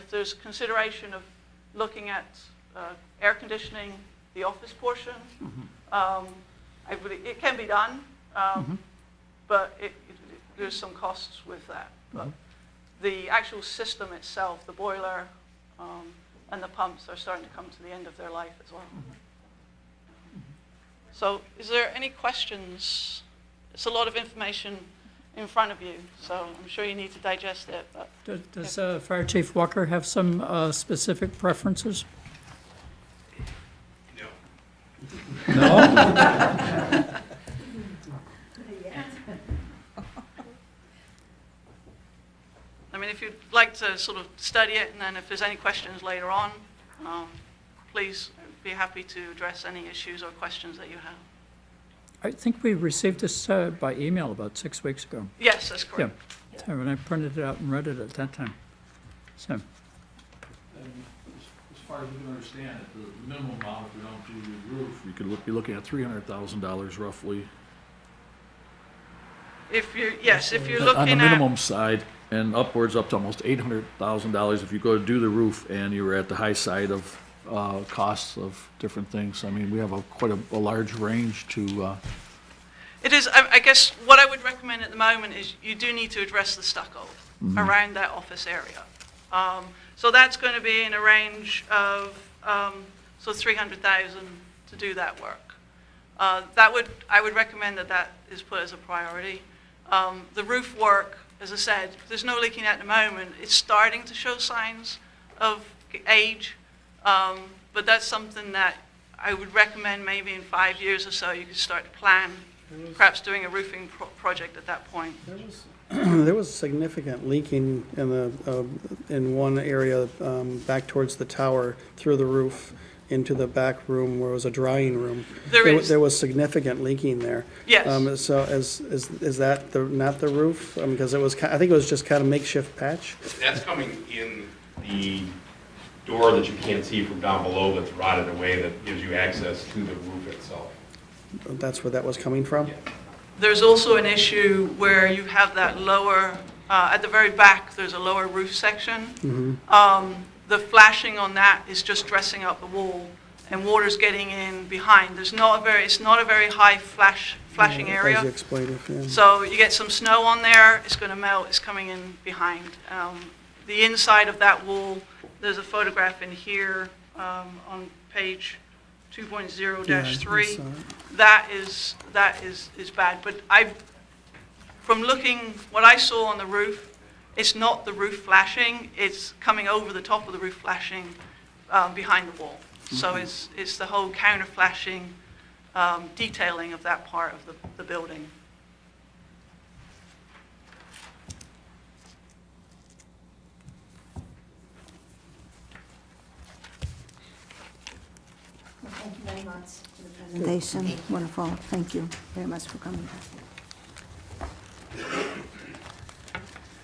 there's consideration of looking at air conditioning the office portion, it can be done, but there's some costs with that. But the actual system itself, the boiler and the pumps are starting to come to the end of their life as well. So is there any questions? It's a lot of information in front of you, so I'm sure you need to digest it. But Does Fire Chief Walker have some specific preferences? No. No? I mean, if you'd like to sort of study it, and then if there's any questions later on, please be happy to address any issues or questions that you have. I think we received this by email about 6 weeks ago. Yes, that's Yeah, correct. so when I printed it out and read it at that time. So, And as far as we can understand it, the minimum amount, if we don't do the roof, we could be looking at $300,000 roughly. If you're looking On the at, minimum side, and upwards up to almost $800,000 if you go to do the roof and you're at the high side of costs of different things. I mean, we have quite a large range to, it is, I guess what I would recommend at the moment is you do need to address the stucco around that office area. So that's going to be in a range of so $300,000 to do that work. I would recommend that is put as a priority. The roof work, as I said, there's no leaking at the moment. It's starting to show signs of age, but that's something that I would recommend maybe in 5 years or so you could start to plan, perhaps doing a roofing project at that point. There was significant leaking in one area back towards the tower through the roof into the back room where it was a drying room. There was significant leaking there. Yes. So is that not the roof? Because I think it was just kind of makeshift patch. That's coming in the door that you can't see from down below that's rotted away that gives you access to the roof itself. That's where that was coming from? Yeah. There's also an issue where you have that lower, at the very back, there's a lower roof section. The flashing on that is just dressing up the wall, and water's getting in behind. It's not a very high flashing area. As you explained it, yeah. So you get some snow on there, it's going to melt, it's coming in behind. The inside of that wall, there's a photograph in here on page 2.0-3. That is bad. But from looking, what I saw on the roof, it's not the roof flashing, it's coming over the top of the roof flashing behind the wall. So it's the whole counter flashing detailing of that part of the building. Thank you very much for the presentation. Wonderful. Thank you very much for coming.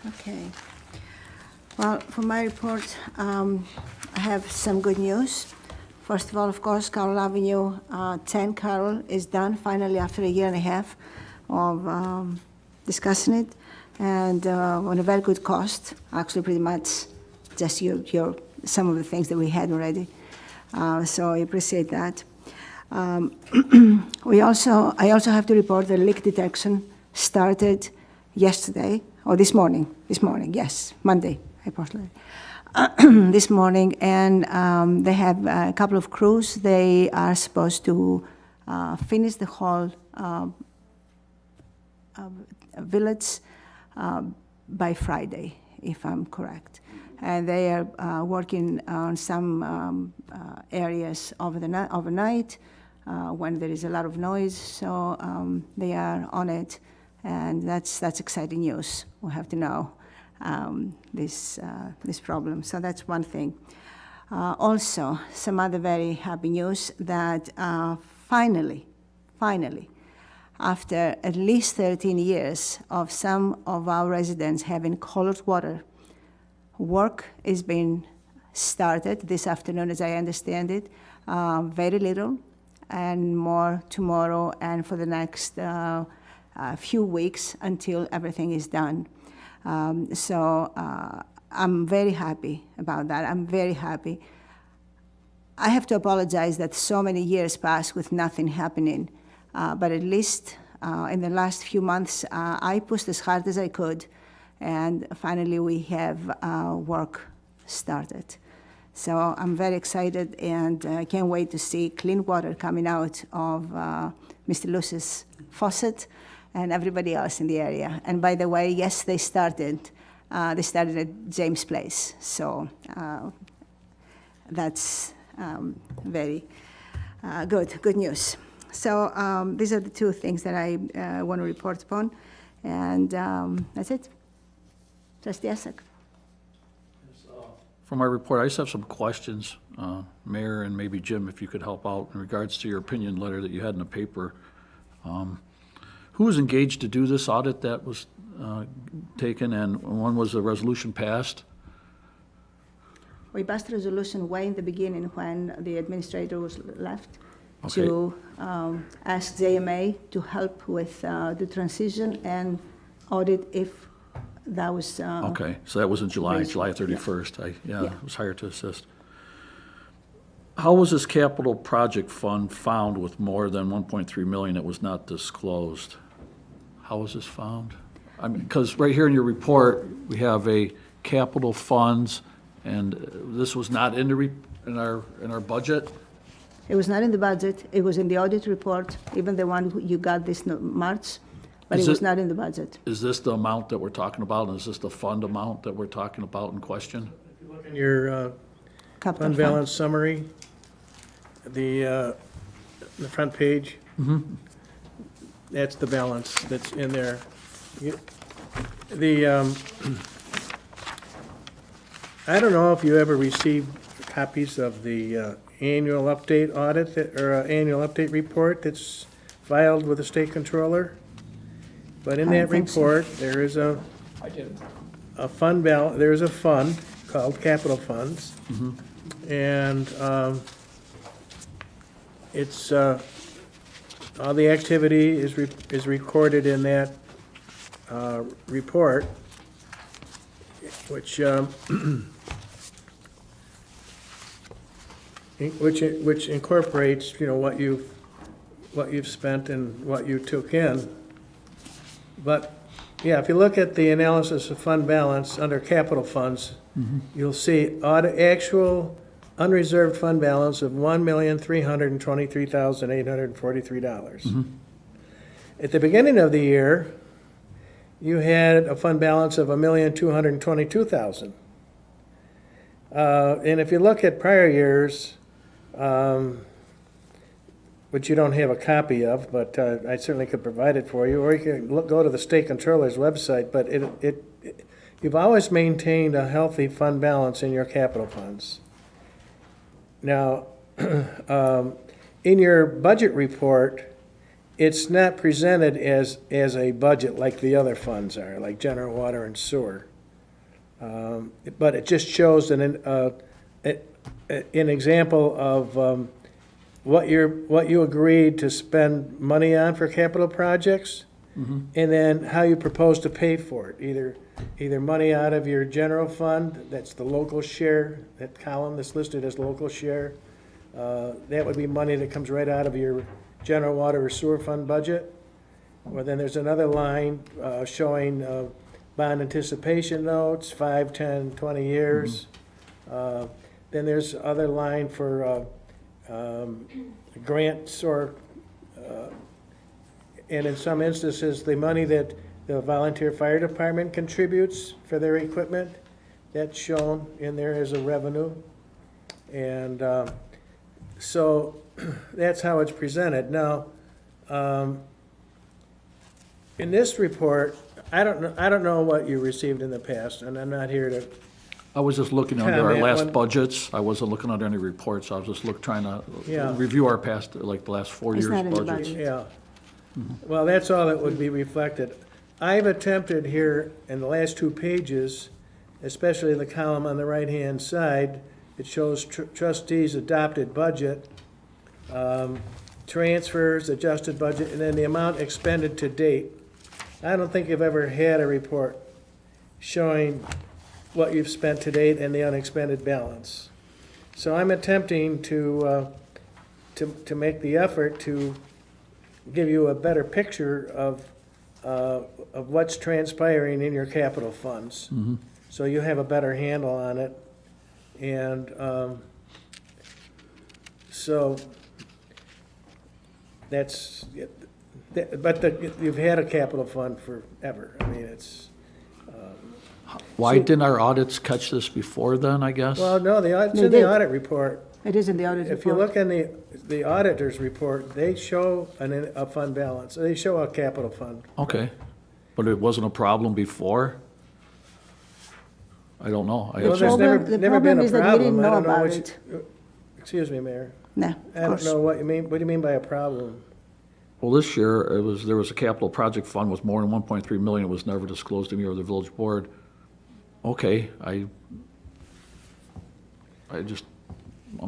Okay. Well, for my report, I have some good news. First of all, of course, Carroll Avenue 10 Carroll is done finally after a year and a half of discussing it, and on a very good cost. Actually, pretty much just some of the things that we had already. So I appreciate that. I also have to report that leak detection started yesterday, or this morning, yes, Monday, unfortunately. This morning, and they have a couple of crews. They are supposed to finish the whole village by Friday, if I'm correct. And they are working on some areas overnight when there is a lot of noise. So they are on it, and that's exciting news. We have to know this problem. So that's one thing. Also, some other very happy news that finally, after at least 13 years of some of our residents having colored water, work is being started this afternoon, as I understand it. Very little, and more tomorrow and for the next a few weeks until everything is done. So I'm very happy about that. I'm very happy. I have to apologize that so many years passed with nothing happening, but at least in the last few months, I pushed as hard as I could, and finally we have work started. So I'm very excited, and I can't wait to see clean water coming out of Mr. Luce's faucet and everybody else in the area. And by the way, yes, they started at James Place, so that's very good news. So these are the two things that I want to report upon, and that's it. Trustee Esek. For my report, I just have some questions, Mayor, and maybe Jim, if you could help out in regards to your opinion letter that you had in the paper. Who was engaged to do this audit that was taken, and when was the resolution passed? We passed a resolution way in the beginning when the administrator was left Okay. to ask JMA to help with the transition and audit if that was. Okay, so that was in July, Basically, July yeah. 31st. Yeah. I was hired to assist. How was this capital project fund found with more than 1.3 million that was not disclosed? How was this found? I mean, because right here in your report, we have a capital funds, and this was not in the, in our budget? It was not in the budget, it was in the audit report, even the one you got this March, but Is it was it- not in the budget. Is this the amount that we're talking about, and is this the fund amount that we're talking about in question? If you look in your Capital fund balance summary, the front page, that's the balance that's in there. I don't know if you ever received copies of the annual update audit, or annual update report that's filed with the state controller. But in I that don't think so. report, there is a fund there's a fund called capital funds. And it's, all the activity is recorded in that report, which which incorporates, you know, what you've spent and what you took in. But, yeah, if you look at the analysis of fund balance under capital funds, you'll see actual unreserved fund balance of $1,323,843. At the beginning of the year, you had a fund balance of $1,222,000. And if you look at prior years, which you don't have a copy of, but I certainly could provide it for you, or you can go to the state controller's website, but you've always maintained a healthy fund balance in your capital funds. Now, in your budget report, it's not presented as a budget like the other funds are, like general water and sewer. But it just shows an example of what you agreed to spend money on for capital projects, and then how you propose to pay for it. Either money out of your general fund, that's the local share, that column that's listed as local share. That would be money that comes right out of your general water or sewer fund budget. Or then there's another line showing bond anticipation notes, 5, 10, 20 years. Then there's other line for grants or, and in some instances, the money that the volunteer fire department contributes for their equipment, that's shown in there as a revenue. And so that's how it's presented. Now, in this report, I don't know what you received in the past, and I'm not here to. I was just looking under our Comment last when- budgets. I wasn't looking under any reports. I was just trying to Yeah. review our past, like the last 4 It's years' not in the budgets. budget. Yeah. Well, that's all that would be reflected. I've attempted here in the last 2 pages, especially the column on the right-hand side, it shows trustees' adopted budget, transfers, adjusted budget, and then the amount expended to date. I don't think you've ever had a report showing what you've spent to date and the unexpended balance. So I'm attempting to make the effort to give you a better picture of what's transpiring in your capital funds. So you have a better handle on it. And so that's, you've had a capital fund forever. I mean, it's, Why didn't our audits catch this before then, I guess? well, no, it's They in the did. audit report. It is in the audit report. If you look in the auditor's report, they show a fund balance. They show a capital fund. Okay, but it wasn't a problem before? I don't know. I Well, guess- there's problem- the never been problem a is that we problem. didn't I know don't know about which- it. Excuse me, Mayor. No, I of don't course. know what you mean. What do you mean by a problem? Well, this year, there was a capital project fund with more than 1.3 million. It was never disclosed to me or the village board. Okay, I'm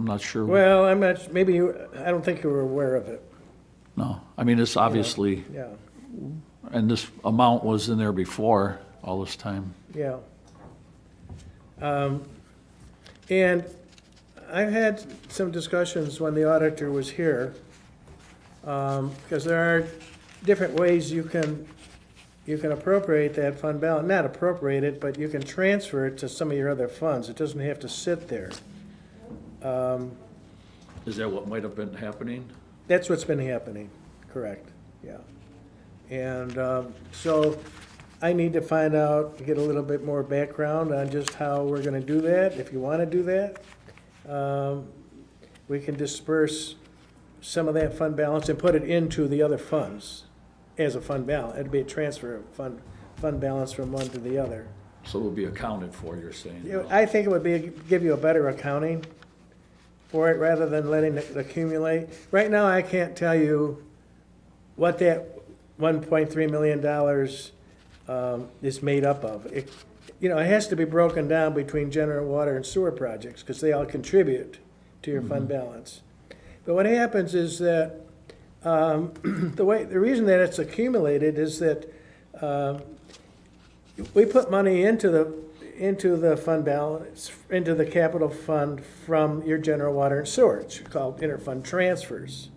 not sure. Well, I'm not, maybe I don't think you were aware of it. No, I mean, it's obviously, Yeah, and this amount was in there before all this time. yeah. And I've had some discussions when the auditor was here, because there are different ways you can appropriate that fund balance, not appropriate it, but you can transfer it to some of your other funds. It doesn't have to sit there. Is that what might have been happening? That's what's been happening, correct, yeah. And so I need to find out, get a little bit more background on just how we're gonna do that. If you wanna do that, we can disperse some of that fund balance and put it into the other funds as a fund balance. It'd be a transfer of fund balance from one to the other. So it will be accounted for, you're saying? You know, I think it would give you a better accounting for it rather than letting it accumulate. Right now, I can't tell you what that $1.3 million is made up of. It has to be broken down between general water and sewer projects because they all contribute to your fund balance. But what happens is that the reason that it's accumulated is that we put money into the fund balance, into the capital fund from your general water and sewer. It's called interfund transfers.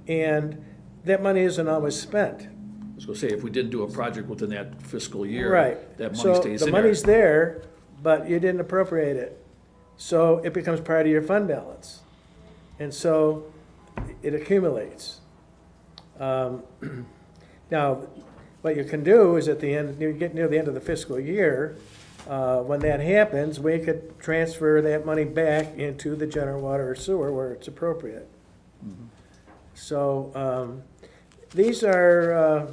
And that money isn't always spent. I was gonna say, if we didn't do a project within that fiscal year, Right. that money So stays in the there. money's there, but you didn't appropriate it. So it becomes part of your fund balance. And so it accumulates. Now, what you can do is at the end, you get near the end of the fiscal year, when that happens, we could transfer that money back into the general water or sewer where it's appropriate. So these are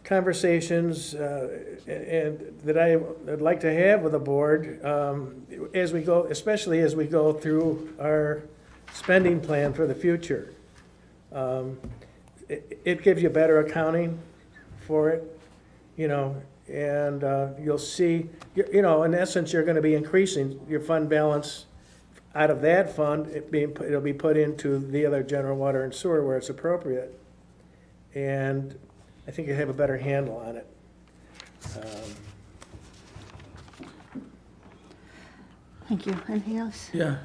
conversations and that I'd like to have with the board as we go, especially as we go through our spending plan for the future. It gives you better accounting for it, and you'll see, in essence, you're going to be increasing your fund balance out of that fund. It'll be put into the other general water and sewer where it's appropriate. And I think you have a better handle on it. Thank you. Anything else? Yeah,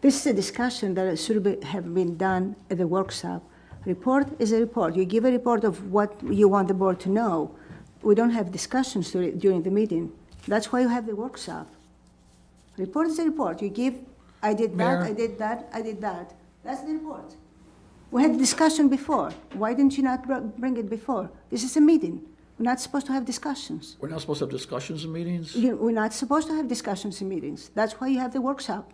This is a discussion that have been done at the workshop. Report is a report. You give a report of what you want the board to know. We don't have discussions during the meeting. That's why you have the workshop. Report is a report. You give, I did that, Mayor? I did that, I did that. That's the report. We had discussion before. Why didn't you not bring it before? This is a meeting. We're not supposed to have discussions. we're not supposed to have discussions in meetings? We're not supposed to have discussions in meetings. That's why you have the workshop.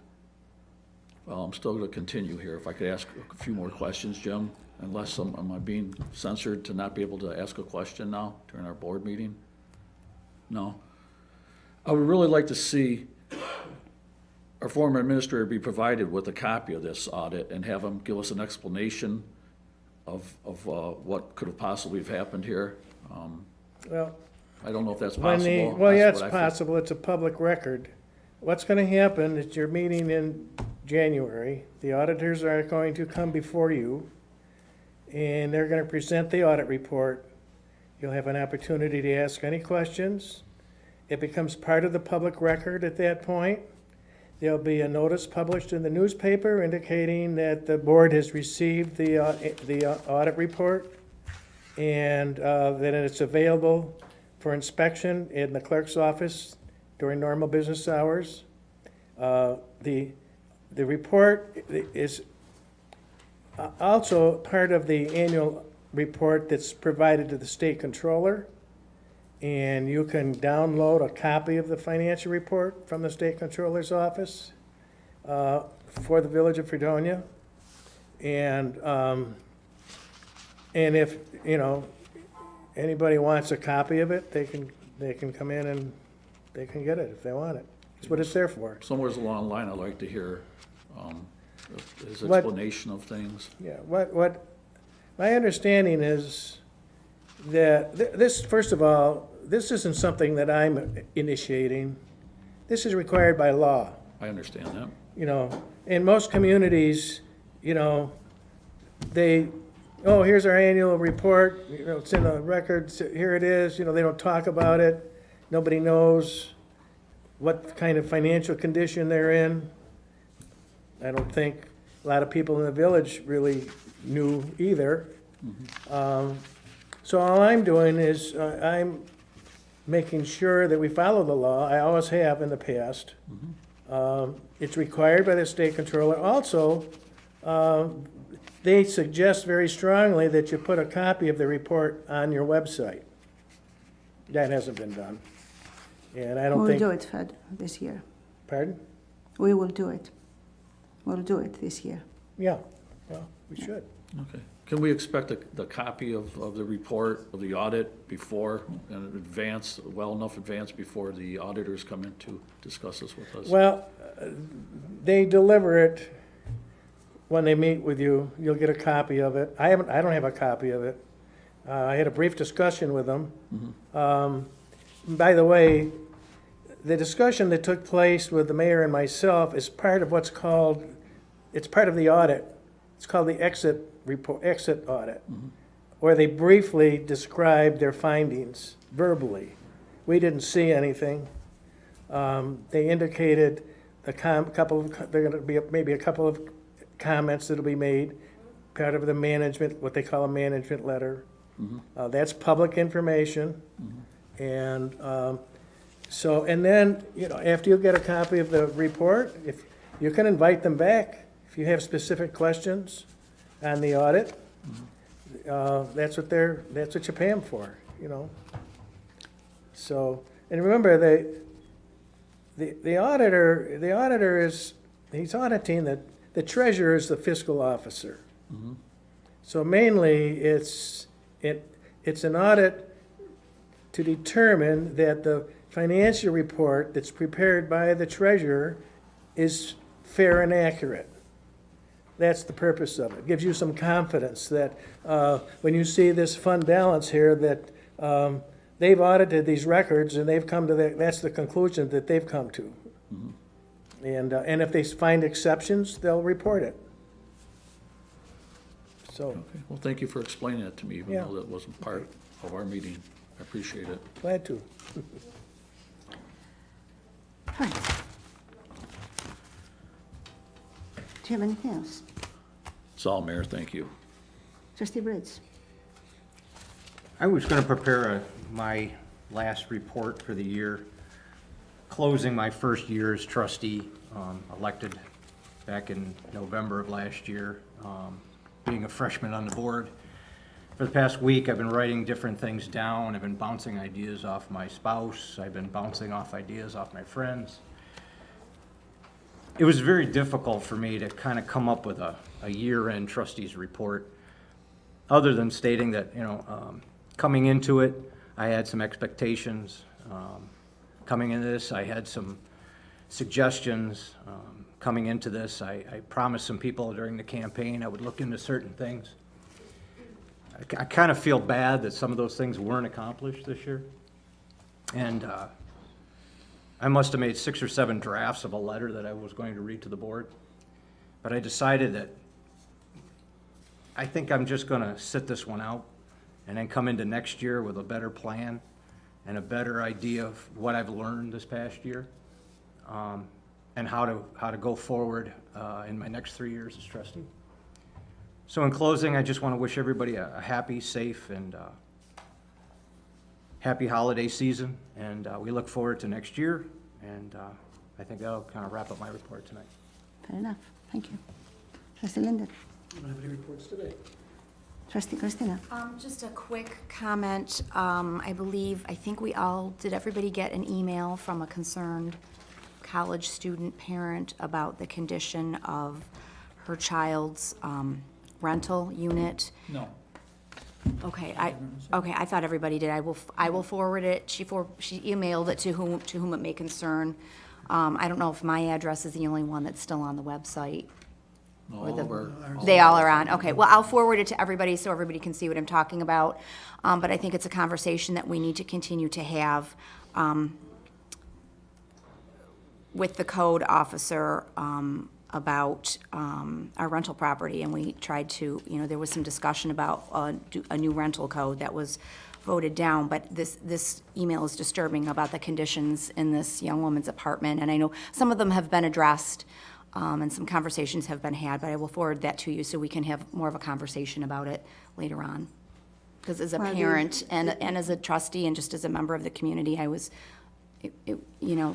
Well, I'm still gonna continue here. If I could ask a few more questions, Jim, unless am I being censored to not be able to ask a question now during our board meeting? No? I would really like to see our former administrator be provided with a copy of this audit and have him give us an explanation of what could have possibly have happened here. Well, I don't know if that's possible. well, yeah, That's it's what I feel. possible. It's a public record. What's going to happen is your meeting in January, the auditors are going to come before you, and they're going to present the audit report. You'll have an opportunity to ask any questions. It becomes part of the public record at that point. There'll be a notice published in the newspaper indicating that the board has received the audit report and that it's available for inspection in the clerk's office during normal business hours. The report is also part of the annual report that's provided to the state controller, and you can download a copy of the financial report from the state controller's office for the village of Fredonia. And if, anybody wants a copy of it, they can come in and they can get it if they want it. That's what it's there for. Somewhere along the line, I'd like to hear his What- explanation of things. Yeah, what, my understanding is that this, first of all, this isn't something that I'm initiating. This is required by law. I understand that. In most communities, here's our annual report, it's in the records, here it is, they don't talk about it. Nobody knows what kind of financial condition they're in. I don't think a lot of people in the village really knew either. So all I'm doing is I'm making sure that we follow the law. I always have in the past. It's required by the state controller. Also, they suggest very strongly that you put a copy of the report on your website. That hasn't been done. And I don't We'll think. do it, Fred, this year. Pardon? We will do it. We'll do it this year. Yeah, well, we should. Okay. Can we expect the copy of the report, of the audit before, in advance, well enough advance before the auditors come in to discuss this with us? Well, they deliver it when they meet with you. You'll get a copy of it. I don't have a copy of it. I had a brief discussion with them. By the way, the discussion that took place with the mayor and myself is part of what's called, it's part of the audit. It's called the exit audit, where they briefly described their findings verbally. We didn't see anything. They indicated there are going to be maybe a couple of comments that'll be made, part of the management, what they call a management letter. That's public information. And and then, after you get a copy of the report, if you can invite them back if you have specific questions on the audit. That's what you pay them for, So, and remember, the auditor he's auditing the treasurer is the fiscal officer. So mainly, it's an audit to determine that the financial report that's prepared by the treasurer is fair and accurate. That's the purpose of it. It gives you some confidence that when you see this fund balance here, that they've audited these records and they've come to that's the conclusion that they've come to. And if they find exceptions, they'll report it. So, Okay. Well, thank you for explaining that to me, even Yeah. though that wasn't part of our meeting. I appreciate it. glad to. Fine. Do you have anything else? It's all, Mayor, thank you. Trustee Bridge? I was going to prepare my last report for the year, closing my first year as trustee, elected back in November of last year, being a freshman on the board. For the past week, I've been writing different things down. I've been bouncing ideas off my spouse. I've been bouncing off ideas off my friends. It was very difficult for me to kind of come up with a year-end trustees report, other than stating that, coming into it, I had some expectations. Coming into this, I had some suggestions. Coming into this, I promised some people during the campaign I would look into certain things. I kind of feel bad that some of those things weren't accomplished this year. And I must have made 6 or 7 drafts of a letter that I was going to read to the board. But I decided that I think I'm just gonna sit this one out and then come into next year with a better plan and a better idea of what I've learned this past year, and how to go forward in my next 3 years as trustee. So in closing, I just want to wish everybody a happy, safe, and happy holiday season, and we look forward to next year, and I think that'll kind of wrap up my report tonight. Fair enough, thank you. Trustee Linder. I don't have any reports today. Trustee Christina. Just a quick comment. I think did everybody get an email from a concerned college student parent about the condition of her child's rental unit? No. Okay, I thought everybody did. I will forward it. She emailed it to whom it may concern. I don't know if my address is the only one that's still on the website. No, Or the- all of our- They all are on, okay. Well, I'll forward it to everybody so everybody can see what I'm talking about. But I think it's a conversation that we need to continue to have with the code officer about our rental property. And we tried to, there was some discussion about a new rental code that was voted down. But this email is disturbing about the conditions in this young woman's apartment. And I know some of them have been addressed. And some conversations have been had, but I will forward that to you so we can have more of a conversation about it later on. Because as a Well, parent and as a trustee and just as a member of the community, I was, to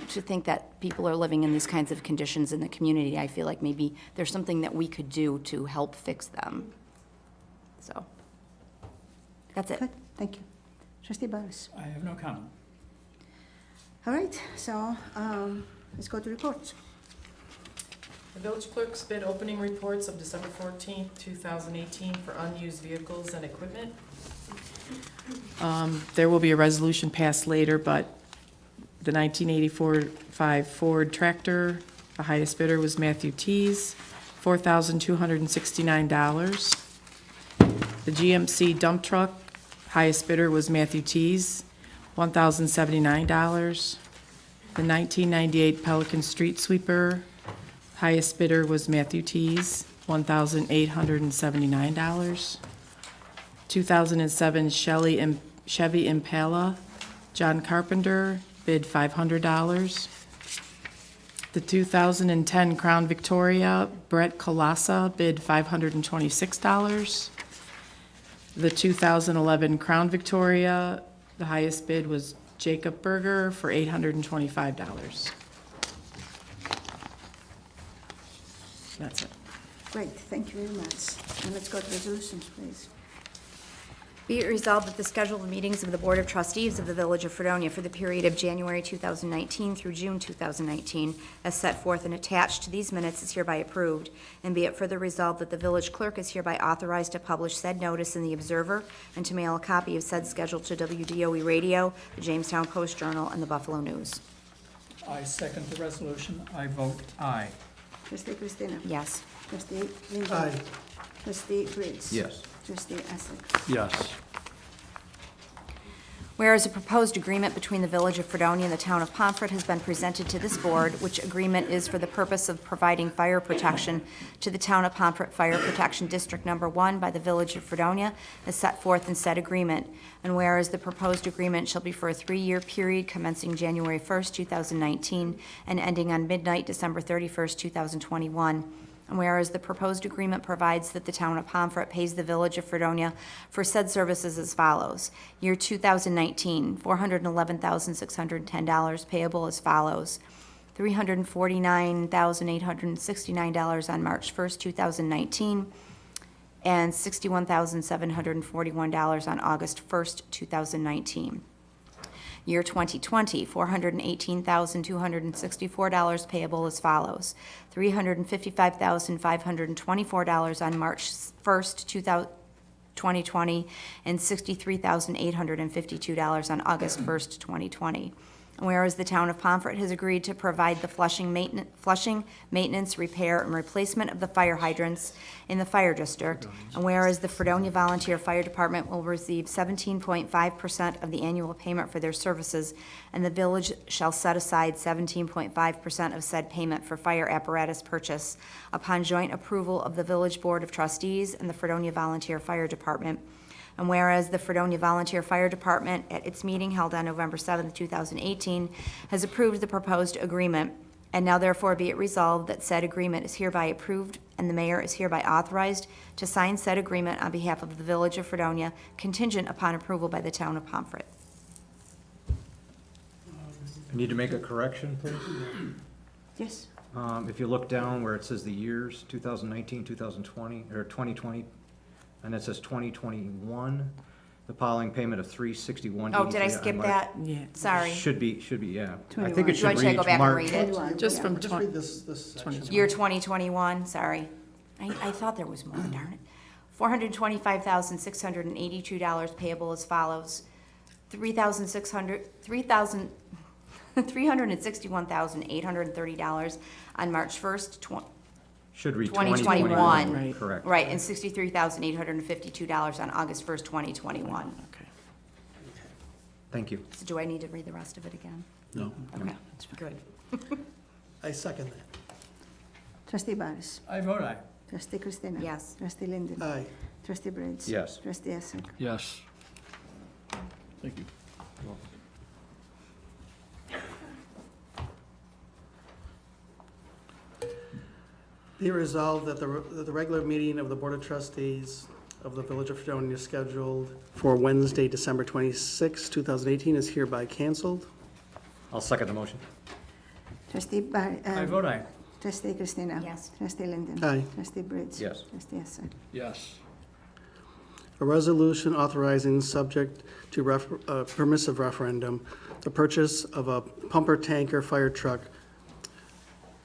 think that people are living in these kinds of conditions in the community, I feel like maybe there's something that we could do to help fix them. So, that's it. Good, thank you. Trustee Burris. I have no comment. All right, so let's go to reports. The village clerk's bid opening reports of December 14th, 2018 for unused vehicles and equipment. There will be a resolution passed later, but the 1984-5 Ford tractor, the highest bidder was Matthew Tees, $4,269. The GMC dump truck, highest bidder was Matthew Tees, $1,079. The 1998 Pelican street sweeper, highest bidder was Matthew Tees, $1,879. 2007 Chevy Impala, John Carpenter, bid $500. The 2010 Crown Victoria, Brett Colassa, bid $526. The 2011 Crown Victoria, the highest bid was Jacob Berger for $825. That's it. Great, thank you very much. And let's go to resolutions, please. Be it resolved that the scheduled meetings of the Board of Trustees of the Village of Fredonia for the period of January 2019 through June 2019, as set forth and attached to these minutes, is hereby approved. And be it further resolved that the village clerk is hereby authorized to publish said notice in the Observer and to mail a copy of said schedule to WDOE Radio, the Jamestown Post-Journal, and the Buffalo News. I second the resolution. I vote aye. Trustee Christina. Yes. Trustee Linder. Aye. Trustee Briggs. Yes. Trustee Essex. Yes. Whereas a proposed agreement between the Village of Fredonia and the Town of Pomfret has been presented to this board, which agreement is for the purpose of providing fire protection to the Town of Pomfret Fire Protection District Number 1 by the Village of Fredonia, as set forth in said agreement. And whereas the proposed agreement shall be for a 3-year period commencing January 1st, 2019, and ending on midnight December 31st, 2021. And whereas the proposed agreement provides that the Town of Pomfret pays the Village of Fredonia for said services as follows. Year 2019, $411,610 payable as follows. $349,869 on March 1st, 2019, and $61,741 on August 1st, 2019. Year 2020, $418,264 payable as follows. $355,524 on March 1st, 2020, and $63,852 on August 1st, 2020. And whereas the town of Pomfret has agreed to provide the flushing, maintenance, repair, and replacement of the fire hydrants in the fire district. And whereas the Fredonia Volunteer Fire Department will receive 17.5% of the annual payment for their services, and the village shall set aside 17.5% of said payment for fire apparatus purchase upon joint approval of the Village Board of Trustees and the Fredonia Volunteer Fire Department. And whereas the Fredonia Volunteer Fire Department, at its meeting held on November 7th, 2018, has approved the proposed agreement, and now therefore be it resolved that said agreement is hereby approved, and the mayor is hereby authorized to sign said agreement on behalf of the Village of Fredonia, contingent upon approval by the town of Pomfret. I need to make a correction, please. Yes? If you look down where it says the years, 2019, 2020, or 2020, and it says 2021, the following payment of $361.83. Oh, did I skip that? Yeah. Sorry. Should be, yeah. I 21. think it Do should I read go back and March. read it? 21, Just yeah. from Just read this section. Year 2021, sorry. I thought there was more, darn it. $425,682 payable as follows. $361,830 on March 1st, Should read 2021. 2021. Right. Correct. Right, and $63,852 on August 1st, 2021. Okay. Thank you. So do I need to read the rest of it again? No. Okay, good. I second that. Trustee Barris. I vote aye. Trustee Christina. Yes. Trustee Linden. Aye. Trustee Briggs. Yes. Trustee Essek. Yes. Thank you. Be resolved that the regular meeting of the Board of Trustees of the Village of Fredonia scheduled for Wednesday, December 26, 2018 is hereby canceled. I'll second the motion. Trustee Barris. I vote aye. Trustee Christina. Yes. Trustee Linden. Aye. Trustee Briggs. Yes. Trustee Essek. Yes. A resolution authorizing, subject to permissive referendum, the purchase of a pumper tanker fire truck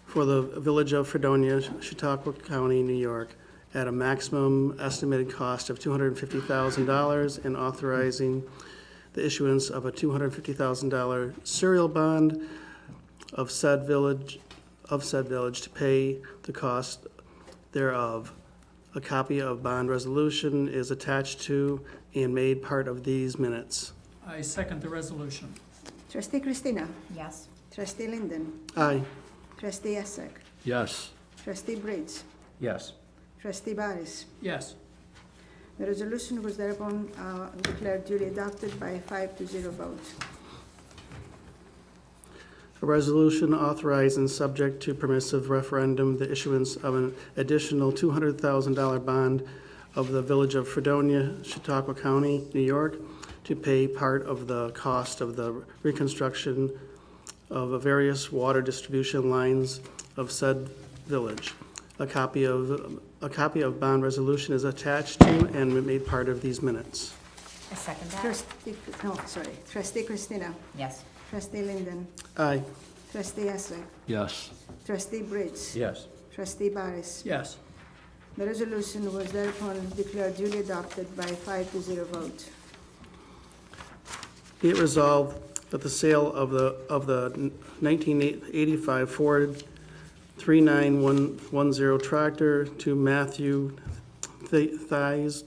for the Village of Fredonia, Chautauqua County, New York, at a maximum estimated cost of $250,000, and authorizing the issuance of a $250,000 serial bond of said village to pay the cost thereof. A copy of bond resolution is attached to and made part of these minutes. I second the resolution. Trustee Christina. Yes. Trustee Linden. Aye. Trustee Essek. Yes. Trustee Briggs. Yes. Trustee Barris. Yes. The resolution was thereupon declared duly adopted by a 5-0 vote. A resolution authorizing, subject to permissive referendum, the issuance of an additional $200,000 bond of the Village of Fredonia, Chautauqua County, New York, to pay part of the cost of the reconstruction of various water distribution lines of said village. A copy of bond resolution is attached to and made part of these minutes. I second Trustee Christina. Yes. Trustee Linden. Aye. Trustee Essek. Yes. Trustee Briggs. Yes. Trustee Barris. Yes. The resolution was thereupon declared duly adopted by a 5-0 vote. Be it resolved that the sale of the 1985 Ford 3910 tractor to Matthew Thies,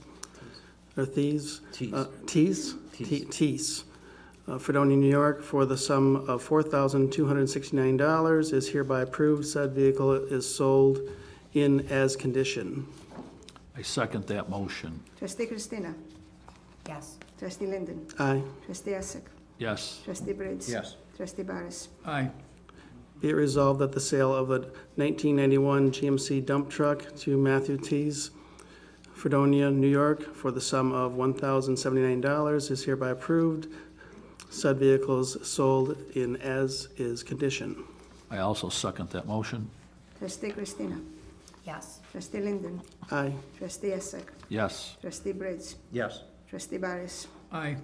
Fredonia, New York, for the sum of $4,269 is hereby approved. Said vehicle is sold in as condition. I second that motion. Trustee Christina. Yes. Trustee Linden. Aye. Trustee Essek. Yes. Trustee Briggs. Yes. Trustee Barris. Aye. Be it resolved that the sale of a 1991 GMC dump truck to Matthew Tees, Fredonia, New York, for the sum of $1,079 is hereby approved. Said vehicles sold in as-is condition. I also second that motion. Trustee Christina. Yes. Trustee Linden. Aye. Trustee Essek. Yes. Trustee Briggs. Yes. Trustee Barris. Aye.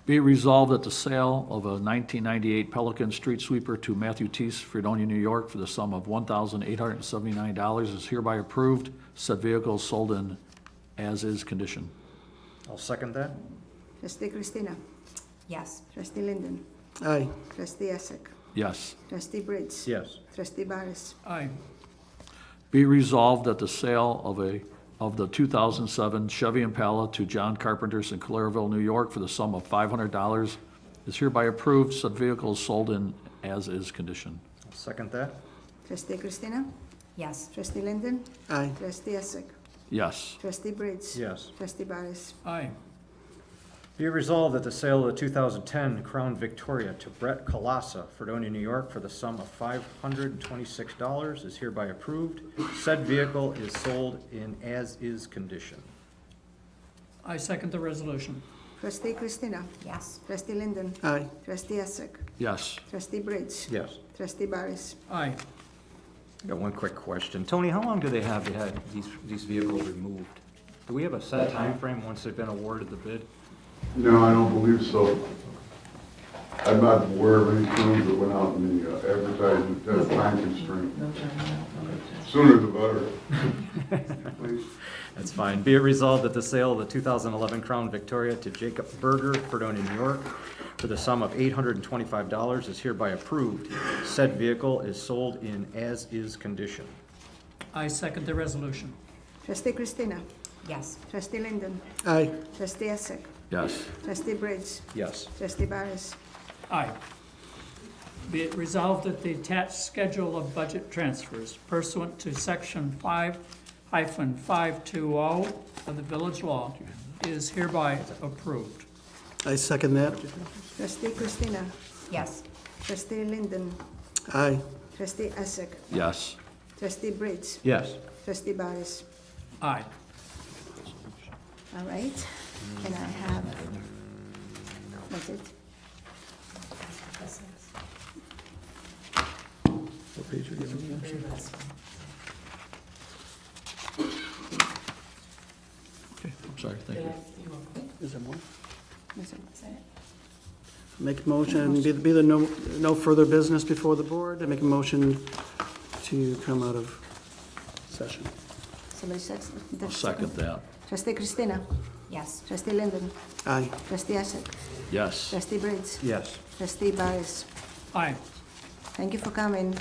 Be it resolved that the sale of a 1998 Pelican street sweeper to Matthew Teese, Fredonia, New York, for the sum of $1,879 is hereby approved. Said vehicle is sold in as-is condition. I'll second that. Trustee Christina. Yes. Trustee Linden. Aye. Trustee Essek. Yes. Trustee Briggs. Yes. Trustee Barris. Aye. Be resolved that the sale of the 2007 Chevy Impala to John Carpenters in Clairville, New York for the sum of $500 is hereby approved. Said vehicle is sold in as-is condition. I'll second that. Trustee Christina. Yes. Trustee Linden. Aye. Trustee Essek. Yes. Trustee Briggs. Yes. Trustee Barris. Aye. Be it resolved that the sale of the 2010 Crown Victoria to Brett Colassa, Fredonia, New York, for the sum of $526 is hereby approved. Said vehicle is sold in as-is condition. I second the resolution. Trustee Christina. Yes. Trustee Linden. Aye. Trustee Essek. Yes. Trustee Briggs. Yes. Trustee Barris. Aye. I got one quick question. Tony, how long do they have to have these vehicles removed? Do we have a set time frame once they've been awarded the bid? No, I don't believe so. I'm not aware of any firms that went out in the advertisement that have time constraint. Sooner the better. Please. That's fine. Be it resolved that the sale of the 2011 Crown Victoria to Jacob Berger, Fredonia, New York, for the sum of $825 is hereby approved. Said vehicle is sold in as-is condition. I second the resolution. Trustee Christina. Yes. Trustee Linden. Aye. Trustee Essek. Yes. Trustee Briggs. Yes. Trustee Barris. Aye. Be it resolved that the attached schedule of budget transfers pursuant to Section 5-520 of the village law is hereby approved. I second that. Trustee Christina. Yes. Trustee Linden. Aye. Trustee Essek. Yes. Trustee Briggs. Yes. Trustee Barris. Aye. All right. And I have, that's it. What page are you on? Okay, I'm sorry, thank you. Is there more? That's it. Make a motion, be the no further business before the board, and make a motion to come out of session. Somebody says. I'll second that. Trustee Christina. Yes. Trustee Linden. Aye. Trustee Essek. Yes. Trustee Briggs. Yes. Trustee Barris. Aye. Thank you for coming.